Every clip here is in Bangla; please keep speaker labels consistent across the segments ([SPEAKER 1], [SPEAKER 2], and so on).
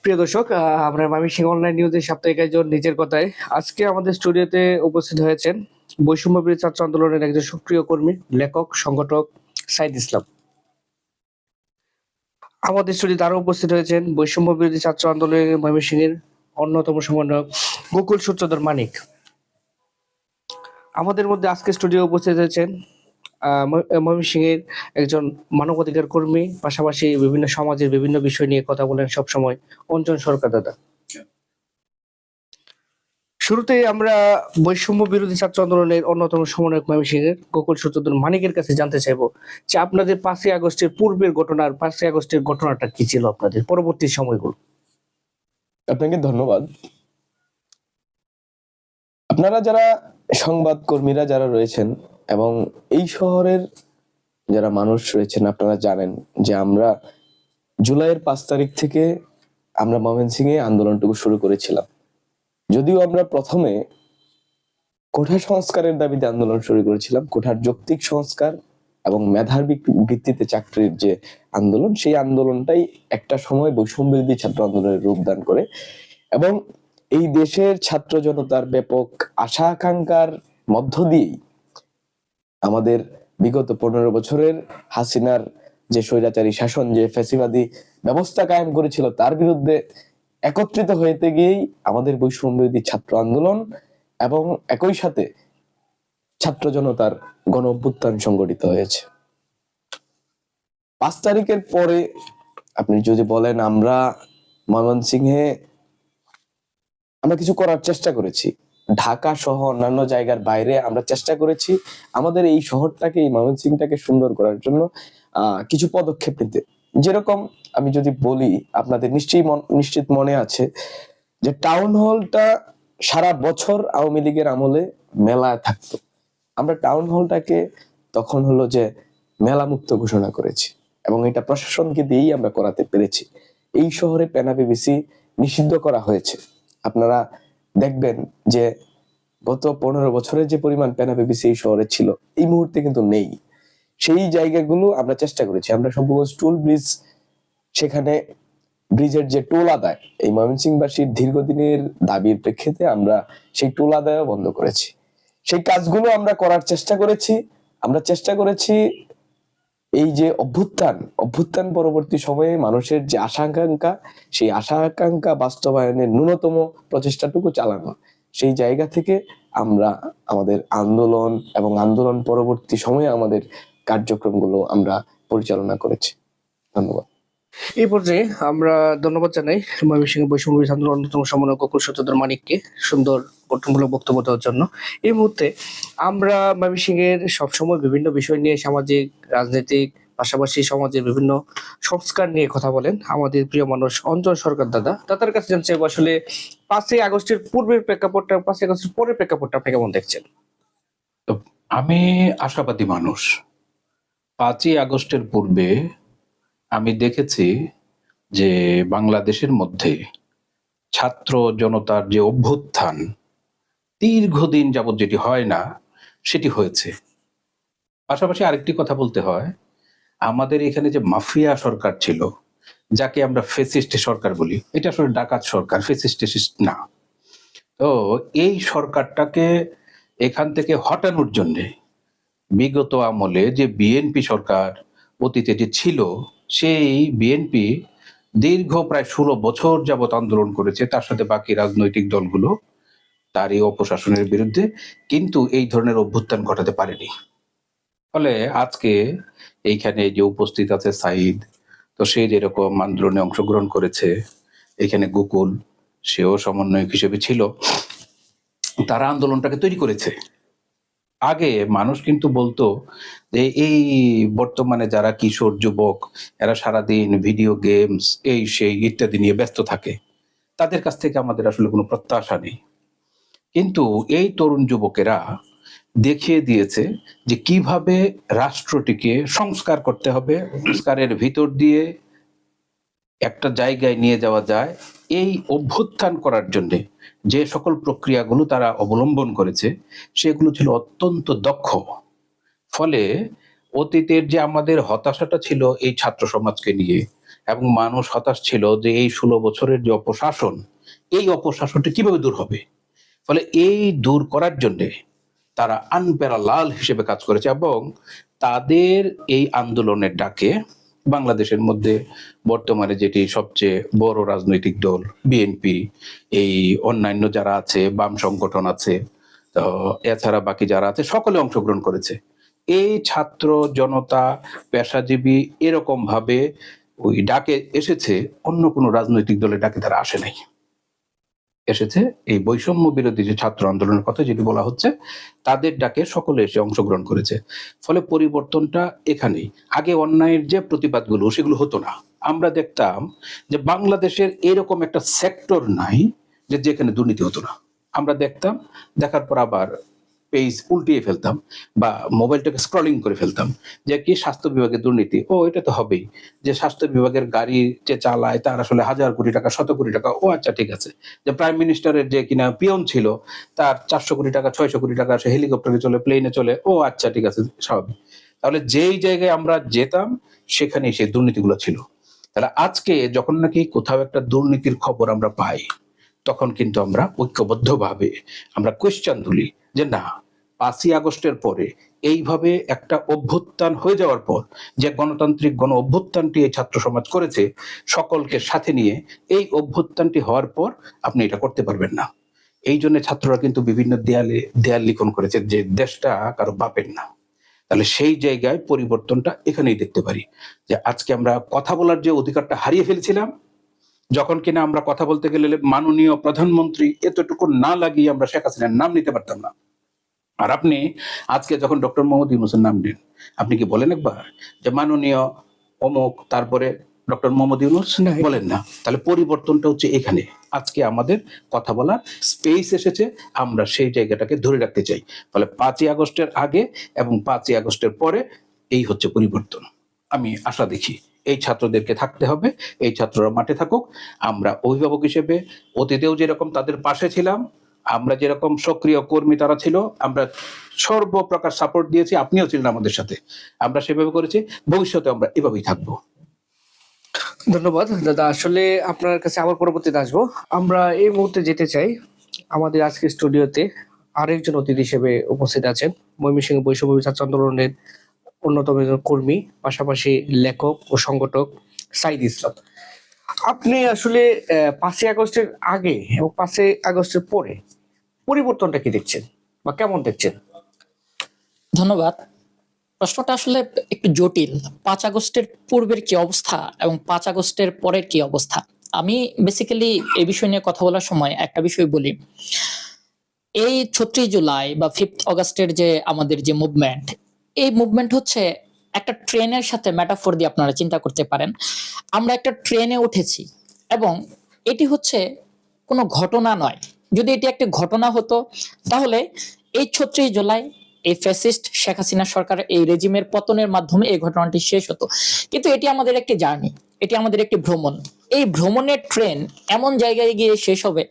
[SPEAKER 1] প্রিয় দর্শক, আমরা ময়মনসিংহ অনলাইন নিউজের সাপ্তাহিক আয়োজন নিজের কথায় আজকে আমাদের স্টুডিওতে উপস্থিত হয়েছেন বৈষম্য বিরোধী ছাত্র আন্দোলনের একজন সক্রিয় কর্মী, লেখক, সংগঠক সাইদ ইসলাম। আমাদের স্টুডিওতে আরো উপস্থিত হয়েছেন বৈষম্য বিরোধী ছাত্র আন্দোলনের ময়মনসিংহের অন্যতম সমন্বয়ক গোকুল সূত্রধর মানিক। আমাদের মধ্যে আজকে স্টুডিও উপস্থিত হয়েছেন ময়মনসিংহের একজন মানবাধিকার কর্মী, পাশাপাশি বিভিন্ন সমাজের বিভিন্ন বিষয় নিয়ে কথা বলেন সবসময় অঞ্জন সরকার দাদা। শুরুতে আমরা বৈষম্য বিরোধী ছাত্র আন্দোলনের অন্যতম সমন্বয়ক ময়মনসিংহের গোকুল সূত্রধর মানিকের কাছে জানতে চাইবো যে আপনাদের 5ই আগস্টের পূর্বের ঘটনা আর 5ই আগস্টের ঘটনাটা কি ছিল, আপনাদের পরবর্তী সময়গুলো।
[SPEAKER 2] আপনাকে ধন্যবাদ। আপনারা যারা সংবাদ কর্মীরা যারা রয়েছেন এবং এই শহরের যারা মানুষ রয়েছেন, আপনারা জানেন যে আমরা জুলাইয়ের 5 তারিখ থেকে আমরা ময়মনসিংহে আন্দোলনটুকু শুরু করেছিলাম। যদিও আমরা প্রথমে কোঠা সংস্কারের দাবিতে আন্দোলন শুরু করেছিলাম, কোঠার যৌক্তিক সংস্কার এবং মেধার ভিত্তিতে চাকরির যে আন্দোলন, সেই আন্দোলনটাই একটা সময় বৈষম্য বিরোধী ছাত্র আন্দোলনের রূপদান করে এবং এই দেশের ছাত্র জনতার ব্যাপক আশা আকাঙ্ক্ষার মধ্য দিয়েই আমাদের বিগত 15 বছরের হাসিনার যে স্বৈরাচারী শাসন, যে ফ্যাসিবাদী ব্যবস্থা কায়েম করেছিল, তার বিরুদ্ধে একত্রিত হইতে গিয়েই আমাদের বৈষম্য বিরোধী ছাত্র আন্দোলন এবং একই সাথে ছাত্র জনতার গণ অভ্যুত্থান সংগঠিত হয়েছে। 5 তারিখের পরে আপনি যদি বলেন, আমরা ময়মনসিংহে আমরা কিছু করার চেষ্টা করেছি। ঢাকা সহ অন্যান্য জায়গার বাইরে আমরা চেষ্টা করেছি আমাদের এই শহরটাকে, এই ময়মনসিংহটাকে সুন্দর করার জন্য কিছু পদক্ষেপ নিতে। যেরকম আমি যদি বলি, আপনাদের নিশ্চিত মনে আছে যে টাউন হলটা সারা বছর আওয়ামী লীগের আমলে মেলায় থাকতো। আমরা টাউন হলটাকে তখন হলো যে মেলা মুক্ত ঘোষণা করেছি এবং এটা প্রশাসনকে দিয়েই আমরা করাতে পেরেছি। এই শহরে পেনাবিবিসি নিষিদ্ধ করা হয়েছে। আপনারা দেখবেন যে গত 15 বছরে যে পরিমাণ পেনাবিবিসি এই শহরে ছিল, এই মুহূর্তে কিন্তু নেই। সেই জায়গাগুলো আমরা চেষ্টা করেছি। আমরা সম্পূর্ণ টুল ব্রিজ, সেখানে ব্রিজের যে টোল আদায়, এই ময়মনসিংহবাসীর দীর্ঘদিনের দাবির প্রেক্ষিতে আমরা সেই টোল আদায়ও বন্ধ করেছি। সেই কাজগুলো আমরা করার চেষ্টা করেছি। আমরা চেষ্টা করেছি এই যে অভ্যুত্থান পরবর্তী সময়ে মানুষের যে আশা আকাঙ্ক্ষা, সেই আশা আকাঙ্ক্ষা বাস্তবায়নের ন্যূনতম প্রচেষ্টাটুকু চালানো। সেই জায়গা থেকে আমরা আমাদের আন্দোলন এবং আন্দোলন পরবর্তী সময়ে আমাদের কার্যক্রমগুলো আমরা পরিচালনা করেছি। ধন্যবাদ।
[SPEAKER 1] এই পর্যায়ে আমরা ধন্যবাদ জানাই ময়মনসিংহ বৈষম্য বিরোধী আন্দোলনের অন্যতম সমন্বয়ক গোকুল সূত্রধর মানিককে সুন্দর গঠনমূলক বক্তব্য দেওয়ার জন্য। এই মুহূর্তে আমরা ময়মনসিংহের সবসময় বিভিন্ন বিষয় নিয়ে, সামাজিক, রাজনৈতিক, পাশাপাশি সমাজের বিভিন্ন সংস্কার নিয়ে কথা বলেন আমাদের প্রিয় মানুষ অঞ্জন সরকার দাদা। দাদার কাছে জানতে চাইবো আসলে 5ই আগস্টের পূর্বের প্রেক্ষাপটটা, 5ই আগস্টের পরের প্রেক্ষাপটটা আপনি কেমন দেখছেন?
[SPEAKER 3] তো আমি আশাবাদী মানুষ। 5ই আগস্টের পূর্বে আমি দেখেছি যে বাংলাদেশের মধ্যে ছাত্র জনতার যে অভ্যুত্থান দীর্ঘদিন যাবৎ যেটি হয় না, সেটি হয়েছে। পাশাপাশি আরেকটি কথা বলতে হয়, আমাদের এখানে যে মাফিয়া সরকার ছিল, যাকে আমরা ফেসিস্ট সরকার বলি, এটা আসলে ডাকাত সরকার, ফেসিস্ট না। তো এই সরকারটাকে এখান থেকে হটানোর জন্যে বিগত আমলে যে বিএনপি সরকার অতীতে যে ছিল, সেই বিএনপি দীর্ঘ প্রায় 16 বছর যাবৎ আন্দোলন করেছে, তার সাথে বাকি রাজনৈতিক দলগুলো তার এই অপশাসনের বিরুদ্ধে, কিন্তু এই ধরনের অভ্যুত্থান ঘটাতে পারেনি। ফলে আজকে এইখানে যে উপস্থিত আছে সাইদ, তো সে যেরকম আন্দোলনে অংশগ্রহণ করেছে, এখানে গোকুল, সেও সমন্বয়ক হিসেবে ছিল, তারা আন্দোলনটাকে তৈরি করেছে। আগে মানুষ কিন্তু বলতো যে এই বর্তমানে যারা কিশোর যুবক, এরা সারাদিন ভিডিও গেমস এই সেই ইত্যাদি নিয়ে ব্যস্ত থাকে, তাদের কাছ থেকে আমাদের আসলে কোনো প্রত্যাশা নেই। কিন্তু এই তরুণ যুবকেরা দেখিয়ে দিয়েছে যে কিভাবে রাষ্ট্রটিকে সংস্কার করতে হবে, সংস্কারের ভিতর দিয়ে একটা জায়গায় নিয়ে যাওয়া যায়। এই অভ্যুত্থান করার জন্যে যে সকল প্রক্রিয়াগুলো তারা অবলম্বন করেছে, সেগুলো ছিল অত্যন্ত দক্ষ। ফলে অতীতের যে আমাদের হতাশাটা ছিল এই ছাত্র সমাজকে নিয়ে, এবং মানুষ হতাশ ছিল যে এই 16 বছরের যে অপশাসন, এই অপশাসনটা কিভাবে দূর হবে। ফলে এই দূর করার জন্যে তারা আনপ্যারালাল হিসেবে কাজ করেছে এবং তাদের এই আন্দোলনের ডাকে বাংলাদেশের মধ্যে বর্তমানে যেটি সবচেয়ে বড় রাজনৈতিক দল বিএনপি, এই অন্যান্য যারা আছে বাম সংগঠন আছে, তো এছাড়া বাকি যারা আছে সকলে অংশগ্রহণ করেছে। এই ছাত্র জনতা পেশাজীবী এরকম ভাবে ওই ডাকে এসেছে, অন্য কোনো রাজনৈতিক দলের ডাকে তারা আসে নাই, এসেছে এই বৈষম্য বিরোধী যে ছাত্র আন্দোলনের কথা যেটি বলা হচ্ছে তাদের ডাকে সকলে এসে অংশগ্রহণ করেছে। ফলে পরিবর্তনটা এখানেই। আগে অন্যায়ের যে প্রতিবাদগুলো সেগুলো হতো না। আমরা দেখতাম যে বাংলাদেশের এরকম একটা সেক্টর নাই যে যেখানে দুর্নীতি হতো না। আমরা দেখতাম, দেখার পর আবার পেজ উল্টিয়ে ফেলতাম বা মোবাইলটাকে স্ক্রলিং করে ফেলতাম যে কি স্বাস্থ্য বিভাগের দুর্নীতি, ও এটা তো হবেই, যে স্বাস্থ্য বিভাগের গাড়ি যে চালায় তার আসলে 1000 কোটি টাকা 100 কোটি টাকা, ও আচ্ছা ঠিক আছে। যে প্রাইম মিনিস্টারের যে কিনা পিয়ন ছিল তার 400 কোটি টাকা 600 কোটি টাকা সে হেলিকপ্টারে চলে, প্লেনে চলে, ও আচ্ছা ঠিক আছে, স্বাভাবিক। তাহলে যেই জায়গায় আমরা যেতাম সেখানে সেই দুর্নীতিগুলো ছিল। তাহলে আজকে যখন নাকি কোথাও একটা দুর্নীতির খবর আমরা পাই তখন কিন্তু আমরা ঐক্যবদ্ধভাবে আমরা কোয়েশ্চেন তুলি যে না, 5ই আগস্টের পরে এইভাবে একটা অভ্যুত্থান হয়ে যাওয়ার পর যে গণতান্ত্রিক গণ অভ্যুত্থানটি এই ছাত্র সমাজ করেছে সকলকে সাথে নিয়ে, এই অভ্যুত্থানটি হওয়ার পর আপনি এটা করতে পারবেন না। এই জন্য ছাত্ররা কিন্তু বিভিন্ন দেয়াল লিখন করেছে যে দেশটা কারো বাপের না। তাহলে সেই জায়গায় পরিবর্তনটা এখানেই দেখতে পারি যে আজকে আমরা কথা বলার যে অধিকারটা হারিয়ে ফেলছিলাম, যখন কিনা আমরা কথা বলতে গেলে মাননীয় প্রধানমন্ত্রী এতটুকু না লাগিয়ে আমরা শেখ হাসিনার নাম নিতে পারতাম না। আর আপনি আজকে যখন ডক্টর মোহাম্মদ ইউনূসের নাম নেন, আপনি কি বলেন একবার যে মাননীয় অমুক তারপরে ডক্টর মোহাম্মদ ইউনূস?
[SPEAKER 1] না।
[SPEAKER 3] বলেন না। তাহলে পরিবর্তনটা হচ্ছে এখানে। আজকে আমাদের কথা বলার স্পেস এসেছে, আমরা সেই জায়গাটাকে ধরে রাখতে চাই। ফলে 5ই আগস্টের আগে এবং 5ই আগস্টের পরে এই হচ্ছে পরিবর্তন। আমি আশা দেখি এই ছাত্রদেরকে থাকতে হবে, এই ছাত্ররা মাঠে থাকুক। আমরা অভিভাবক হিসেবে অতীতেও যেরকম তাদের পাশে ছিলাম, আমরা যেরকম সক্রিয় কর্মী তারা ছিল, আমরা সর্বপ্রকার সাপোর্ট দিয়েছি, আপনিও ছিলেন আমাদের সাথে, আমরা সেভাবে করেছি, ভবিষ্যতে আমরা এভাবেই থাকবো।
[SPEAKER 1] ধন্যবাদ দাদা। আসলে আপনার কাছে আবার পরবর্তীতে আসবো। আমরা এই মুহূর্তে যেতে চাই আমাদের আজকের স্টুডিওতে আরেকজন অতিথি হিসেবে উপস্থিত আছেন ময়মনসিংহ বৈষম্য ছাত্র আন্দোলনের অন্যতম একজন কর্মী, পাশাপাশি লেখক ও সংগঠক সাইদ ইসলাম। আপনি আসলে 5ই আগস্টের আগে এবং 5ই আগস্টের পরে পরিবর্তনটা কি দেখছেন বা কেমন দেখছেন?
[SPEAKER 4] ধন্যবাদ। প্রশ্নটা আসলে একটু জটিল। 5 আগস্টের পূর্বের কি অবস্থা এবং 5 আগস্টের পরের কি অবস্থা, আমি বেসিক্যালি এই বিষয় নিয়ে কথা বলার সময় একটা বিষয় বলি। এই 36 জুলাই বা 5th অগাস্টের যে আমাদের যে মুভমেন্ট, এই মুভমেন্ট হচ্ছে একটা ট্রেনের সাথে মেটাফোর দিয়ে আপনারা চিন্তা করতে পারেন। আমরা একটা ট্রেনে উঠেছি এবং এটি হচ্ছে কোনো ঘটনা নয়। যদি এটি একটা ঘটনা হতো তাহলে এই 36 জুলাই এই ফ্যাসিস্ট শেখ হাসিনা সরকারের এই রেজিমের পতনের মাধ্যমে এই ঘটনাটি শেষ হতো, কিন্তু এটি আমাদের একটি জার্নি, এটি আমাদের একটি ভ্রমণ। এই ভ্রমণের ট্রেন এমন জায়গায় গিয়ে শেষ হবে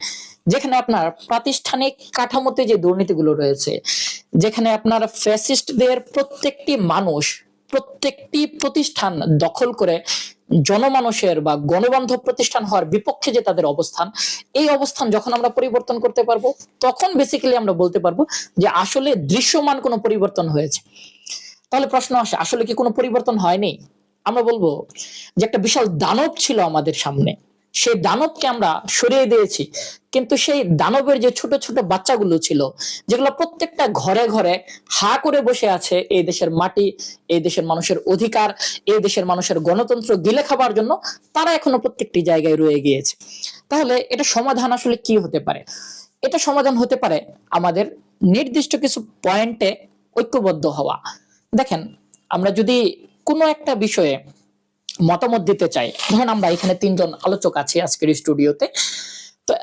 [SPEAKER 4] যেখানে আপনার প্রাতিষ্ঠানিক কাঠামোতে যে দুর্নীতিগুলো রয়েছে, যেখানে আপনার ফ্যাসিস্টদের প্রত্যেকটি মানুষ প্রত্যেকটি প্রতিষ্ঠান দখল করে জনমানুষের বা গণবান্ধব প্রতিষ্ঠান হওয়ার বিপক্ষে যে তাদের অবস্থান, এই অবস্থান যখন আমরা পরিবর্তন করতে পারবো তখন বেসিক্যালি আমরা বলতে পারবো যে আসলে দৃশ্যমান কোনো পরিবর্তন হয়েছে। তাহলে প্রশ্ন আসে, আসলে কি কোনো পরিবর্তন হয়নি? আমরা বলবো যে একটা বিশাল দানব ছিল আমাদের সামনে, সেই দানবকে আমরা সরিয়ে দিয়েছি, কিন্তু সেই দানবের যে ছোট ছোট বাচ্চাগুলো ছিল, যেগুলো প্রত্যেকটা ঘরে ঘরে হা করে বসে আছে এই দেশের মাটি, এই দেশের মানুষের অধিকার, এই দেশের মানুষের গণতন্ত্র গিলে খাবার জন্য, তারা এখনো প্রত্যেকটি জায়গায় রয়ে গিয়েছে। তাহলে এটা সমাধান আসলে কি হতে পারে? এটা সমাধান হতে পারে আমাদের নির্দিষ্ট কিছু পয়েন্টে ঐক্যবদ্ধ হওয়া। দেখেন, আমরা যদি কোনো একটা বিষয়ে মতামত দিতে চাই, ধরুন আমরা এখানে 3 জন আলোচক আছি আজকের স্টুডিওতে, তো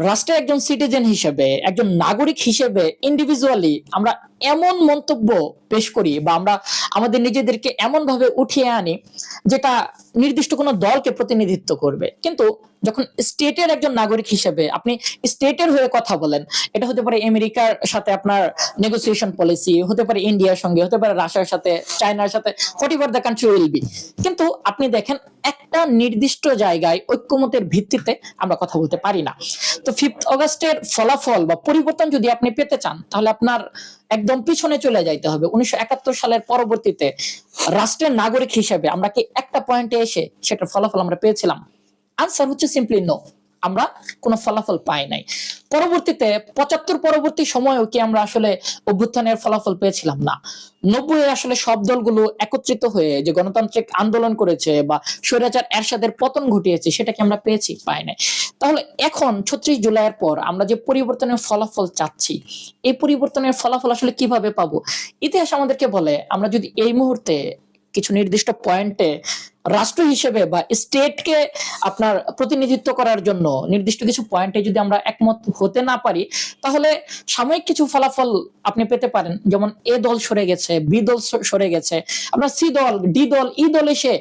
[SPEAKER 4] রাষ্ট্রের একজন সিটিজেন হিসেবে, একজন নাগরিক হিসেবে ইন্ডিভিজুয়ালি আমরা এমন মন্তব্য পেশ করি বা আমরা আমাদের নিজেদেরকে এমন ভাবে উঠিয়ে আনি যেটা নির্দিষ্ট কোনো দলকে প্রতিনিধিত্ব করবে, কিন্তু যখন স্টেটের একজন নাগরিক হিসেবে আপনি স্টেটের হয়ে কথা বলেন, এটা হতে পারে আমেরিকার সাথে আপনার নেগোসিয়েশন পলিসি, হতে পারে ইন্ডিয়ার সঙ্গে, হতে পারে রাশিয়ার সাথে, চায়নার সাথে, what ever the country will be, কিন্তু আপনি দেখেন একটা নির্দিষ্ট জায়গায় ঐক্যমতের ভিত্তিতে আমরা কথা বলতে পারি না। তো 5th অগাস্টের ফলাফল বা পরিবর্তন যদি আপনি পেতে চান, তাহলে আপনার একদম পিছনে চলে যাইতে হবে 1971 সালের পরবর্তীতে রাষ্ট্রের নাগরিক হিসেবে আমরা কি একটা পয়েন্টে এসে সেটার ফলাফল আমরা পেয়েছিলাম? আনসার হচ্ছে সিম্পলি নো, আমরা কোনো ফলাফল পাই নাই। পরবর্তীতে 75 পরবর্তী সময়েও কি আমরা আসলে অভ্যুত্থানের ফলাফল পেয়েছিলাম? না। 90 আসলে সব দলগুলো একত্রিত হয়ে যে গণতান্ত্রিক আন্দোলন করেছে বা স্বৈরাচার এরশাদের পতন ঘটিয়েছে, সেটা কি আমরা পেয়েছি? পাই নাই। তাহলে এখন 36 জুলাইয়ের পর আমরা যে পরিবর্তনের ফলাফল চাচ্ছি, এই পরিবর্তনের ফলাফল আসলে কিভাবে পাবো? ইতিহাস আমাদেরকে বলে, আমরা যদি এই মুহূর্তে কিছু নির্দিষ্ট পয়েন্টে রাষ্ট্র হিসেবে বা স্টেটকে আপনার প্রতিনিধিত্ব করার জন্য নির্দিষ্ট কিছু পয়েন্টে যদি আমরা একমত হতে না পারি, তাহলে সাময়িক কিছু ফলাফল আপনি পেতে পারেন। যেমন এ দল সরে গেছে, বি দল সরে গেছে, আপনার সি দল, ডি দল, ই দল এসে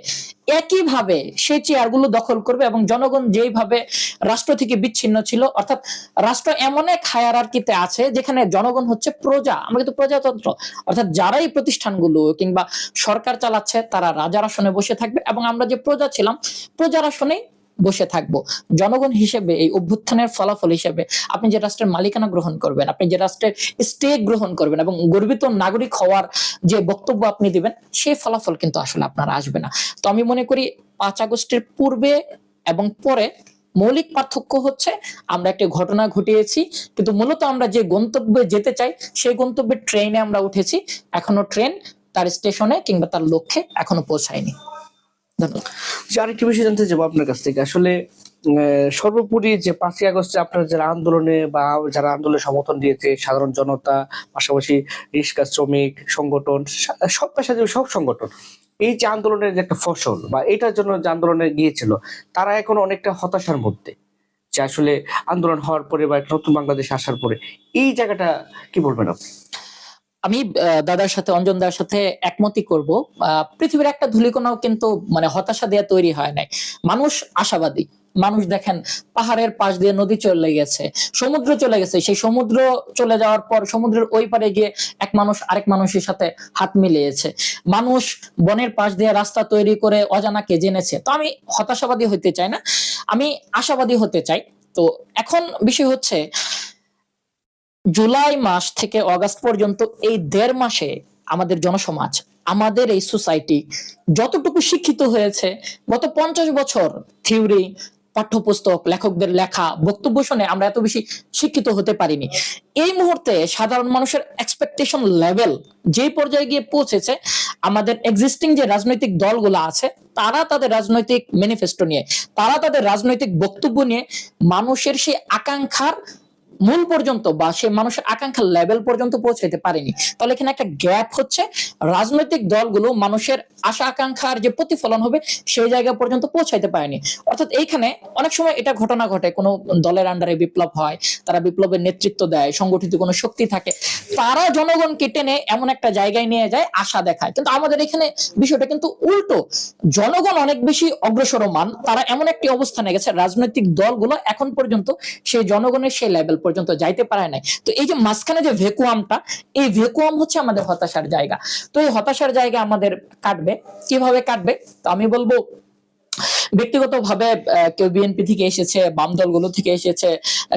[SPEAKER 4] একইভাবে সেই চেয়ারগুলো দখল করবে এবং জনগণ যেইভাবে রাষ্ট্র থেকে বিচ্ছিন্ন ছিল, অর্থাৎ রাষ্ট্র এমন এক হায়ারার্কিতে আছে যেখানে জনগণ হচ্ছে প্রজা, আমরা কিন্তু প্রজাতন্ত্র, অর্থাৎ যারা এই প্রতিষ্ঠানগুলো কিংবা সরকার চালাচ্ছে তারা রাজার আসনে বসে থাকবে এবং আমরা যে প্রজা ছিলাম প্রজার আসনে বসে থাকবো। জনগণ হিসেবে এই অভ্যুত্থানের ফলাফল হিসেবে আপনি যে রাষ্ট্রের মালিকানা গ্রহণ করবেন, আপনি যে রাষ্ট্রের স্টেট গ্রহণ করবেন এবং গর্বিত নাগরিক হওয়ার যে বক্তব্য আপনি দিবেন, সেই ফলাফল কিন্তু আসলে আপনার আসবে না। তো আমি মনে করি 5 আগস্টের পূর্বে এবং পরে মৌলিক পার্থক্য হচ্ছে আমরা একটা ঘটনা ঘটিয়েছি, কিন্তু মূলত আমরা যে গন্তব্যে যেতে চাই সেই গন্তব্যের ট্রেনে আমরা উঠেছি, এখনো ট্রেন তার স্টেশনে কিংবা তার লক্ষ্যে এখনো পৌঁছায়নি। ধন্যবাদ।
[SPEAKER 1] যে আরেকটি বিষয় জানতে চাইবো আপনার কাছ থেকে, আসলে সর্বোপরি যে 5ই আগস্টে আপনারা যারা আন্দোলনে বা যারা আন্দোলনে সমর্থন দিয়েছে, সাধারণ জনতা, পাশাপাশি রিক্সা শ্রমিক সংগঠন, সব পেশাজীবী সব সংগঠন, এই যে আন্দোলনের যে একটা ফসল বা এটার জন্য যে আন্দোলনে গিয়েছিল, তারা এখন অনেকটা হতাশার মধ্যে, যে আসলে আন্দোলন হওয়ার পরে বা একটা নতুন বাংলাদেশ আসার পরে এই জায়গাটা কি বলবেন আপনি?
[SPEAKER 4] আমি দাদার সাথে, অঞ্জন দার সাথে একমতই করব। পৃথিবীর একটা ধূলিকণাও কিন্তু মানে হতাশা দেয়া তৈরি হয় নাই। মানুষ আশাবাদী। মানুষ দেখেন পাহাড়ের পাশ দিয়ে নদী চলে গেছে, সমুদ্র চলে গেছে, সেই সমুদ্র চলে যাওয়ার পর সমুদ্রের ওই পারে গিয়ে এক মানুষ আরেক মানুষের সাথে হাত মিলিয়েছে। মানুষ বনের পাশ দিয়ে রাস্তা তৈরি করে অজানাকে জেনেছে। তো আমি হতাশাবাদী হতে চাই না, আমি আশাবাদী হতে চাই। তো এখন বিষয় হচ্ছে জুলাই মাস থেকে অগাস্ট পর্যন্ত এই 1.5 মাসে আমাদের জনসমাজ, আমাদের এই সোসাইটি যতটুকু শিক্ষিত হয়েছে, গত 50 বছর থিওরি, পাঠ্যপুস্তক, লেখকদের লেখা, বক্তব্য শুনে আমরা এত বেশি শিক্ষিত হতে পারিনি। এই মুহূর্তে সাধারণ মানুষের এক্সপেকটেশন লেভেল যে পর্যায়ে গিয়ে পৌঁছেছে, আমাদের এক্সিস্টিং যে রাজনৈতিক দলগুলো আছে তারা তাদের রাজনৈতিক ম্যানিফেস্টো নিয়ে, তারা তাদের রাজনৈতিক বক্তব্য নিয়ে মানুষের সেই আকাঙ্ক্ষার মূল পর্যন্ত বা সে মানুষের আকাঙ্ক্ষার লেভেল পর্যন্ত পৌঁছাইতে পারেনি। তাহলে এখানে একটা গ্যাপ হচ্ছে, রাজনৈতিক দলগুলো মানুষের আশা আকাঙ্ক্ষার যে প্রতিফলন হবে সেই জায়গা পর্যন্ত পৌঁছাইতে পারেনি। অর্থাৎ এইখানে অনেক সময় এটা ঘটনা ঘটে, কোনো দলের আন্ডারে বিপ্লব হয়, তারা বিপ্লবের নেতৃত্ব দেয়, সংগঠিত কোনো শক্তি থাকে, তারা জনগণকে টেনে এমন একটা জায়গায় নিয়ে যায়, আশা দেখায়। কিন্তু আমাদের এখানে বিষয়টা কিন্তু উল্টো, জনগণ অনেক বেশি অগ্রসরমান, তারা এমন একটি অবস্থানে গেছে, রাজনৈতিক দলগুলো এখন পর্যন্ত সেই জনগণের সেই লেভেল পর্যন্ত যাইতে পারে নাই। তো এই যে মাঝখানে যে ভ্যাকুয়ামটা, এই ভ্যাকুয়াম হচ্ছে আমাদের হতাশার জায়গা। তো এই হতাশার জায়গা আমাদের কাটবে, কিভাবে কাটবে? তো আমি বলবো ব্যক্তিগতভাবে কেউ বিএনপি থেকে এসেছে, বাম দলগুলো থেকে এসেছে,